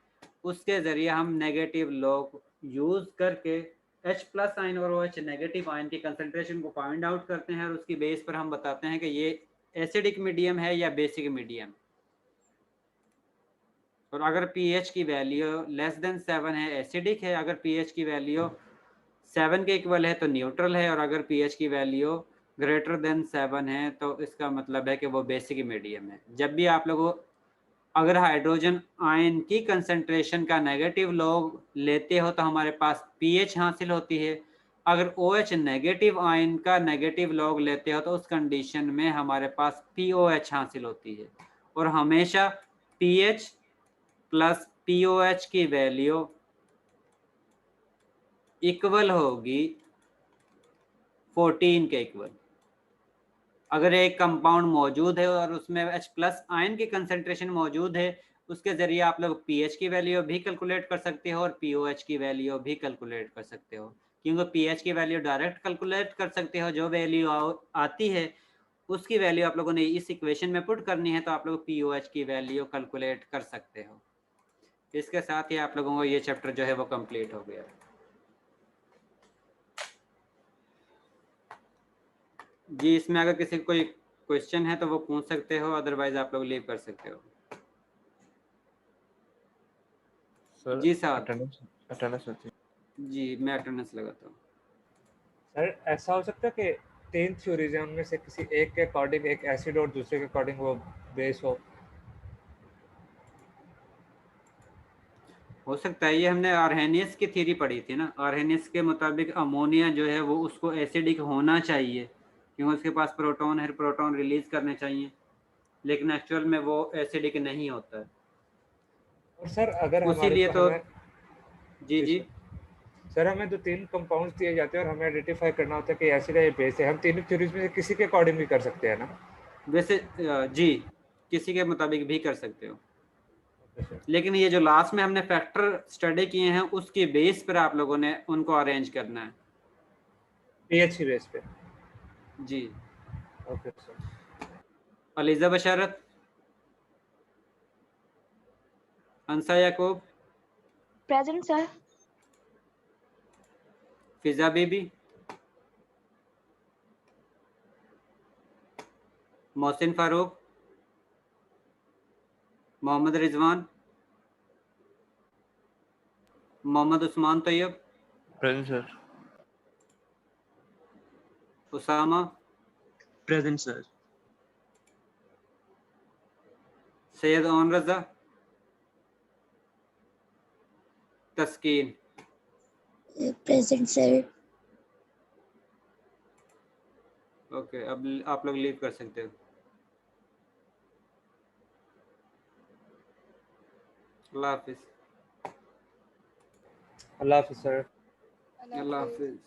उसके ज़रिए हम नेगेटिव लॉग यूज़ करके H+ आयन और OH नेगेटिव आयन की कंसंट्रेशन को फाइंड आउट करते हैं, और उसकी बेस पर हम बताते हैं कि ये एसिडिक मीडियम है या बेसिक मीडियम। और अगर pH की वैल्यू <7 है एसिडिक है, अगर pH की वैल्यू 7 के इक्वल है तो न्यूट्रल है, और अगर pH की वैल्यू <7 है तो इसका मतलब है कि वो बेसिक मीडियम है। जब भी आप लोगों अगर हाइड्रोजन आयन की कंसंट्रेशन का नेगेटिव लॉग लेते हो तो हमारे पास pH हासिल होती है, अगर OH नेगेटिव आयन का नेगेटिव लॉग लेते हो तो उस कंडीशन में हमारे पास POH हासिल होती है, और हमेशा pH प्लस POH की वैल्यू इक्वल होगी 14 के इक्वल। अगर एक कंपाउंड मौजूद है और उसमें H+ आयन की कंसंट्रेशन मौजूद है उसके ज़रिए आप लोग pH की वैल्यू भी कैलकुलेट कर सकते हो और POH की वैल्यू भी कैलकुलेट कर सकते हो, क्योंकि pH की वैल्यू डायरेक्ट कैलकुलेट कर सकते हो, जो वैल्यू आती है उसकी वैल्यू आप लोगों ने इस इक्वेशन में पुट करनी है तो आप लोग POH की वैल्यू कैलकुलेट कर सकते हो। इसके साथ ही आप लोगों को ये चैप्टर जो है वो कंप्लीट हो गया। जी, इसमें अगर किसी को कोई क्वेश्चन है तो वो पूछ सकते हो, अदरवाइज आप लोग लीव कर सकते हो। सर जी साहब। अटेंडेंस होती है। जी, मैं अटेंडेंस लगाता हूँ। सर ऐसा हो सकता है कि 3 थ्योरीज हैं उनमें से किसी एक के अकॉर्डिंग एक एसिड और दूसरे के अकॉर्डिंग वो बेस हो सकता है। ये हमने आर्हेनियस की थ्योरी पढ़ी थी ना, आर्हेनियस के मुताबिक अमोनिया जो है वो उसको एसिडिक होना चाहिए क्योंकि उसके पास प्रोटॉन है, प्रोटॉन रिलीज करने चाहिए। लेकिन एक्चुअल में वो एसिडिक नहीं होता है। और सर अगर हमारे उसीलिए को तो हमें जी जी सर हमें तो 3 कंपाउंड्स दिए जाते हैं और हमें आइडेंटिफाई करना होता है कि एसिड है या बेस है। हम तीनों थ्योरीज में से किसी के अकॉर्डिंग भी कर सकते हैं ना? वैसे जी किसी के मुताबिक भी कर सकते हो, ओके सर। लेकिन ये जो लास्ट में हमने फैक्टर स्टडी किए हैं उसके बेस पर आप लोगों ने उनको अरेंज करना है। पीएच की बेस पे। जी okay sir. Aliza Basharat, Ansa Yaqoob, present sir. Fiza Bibi, Mohsin Farooq, Mohammad Rizwan, Mohammad Usman Tayyab, present sir. Usama, present sir. Syed Aun Raza, Taskeen. Present, sir. Okay अब आप लोग लीव कर सकते हो। अल्लाह हाफिज। अल्लाह हाफिज सर। अल्लाह हाफिज।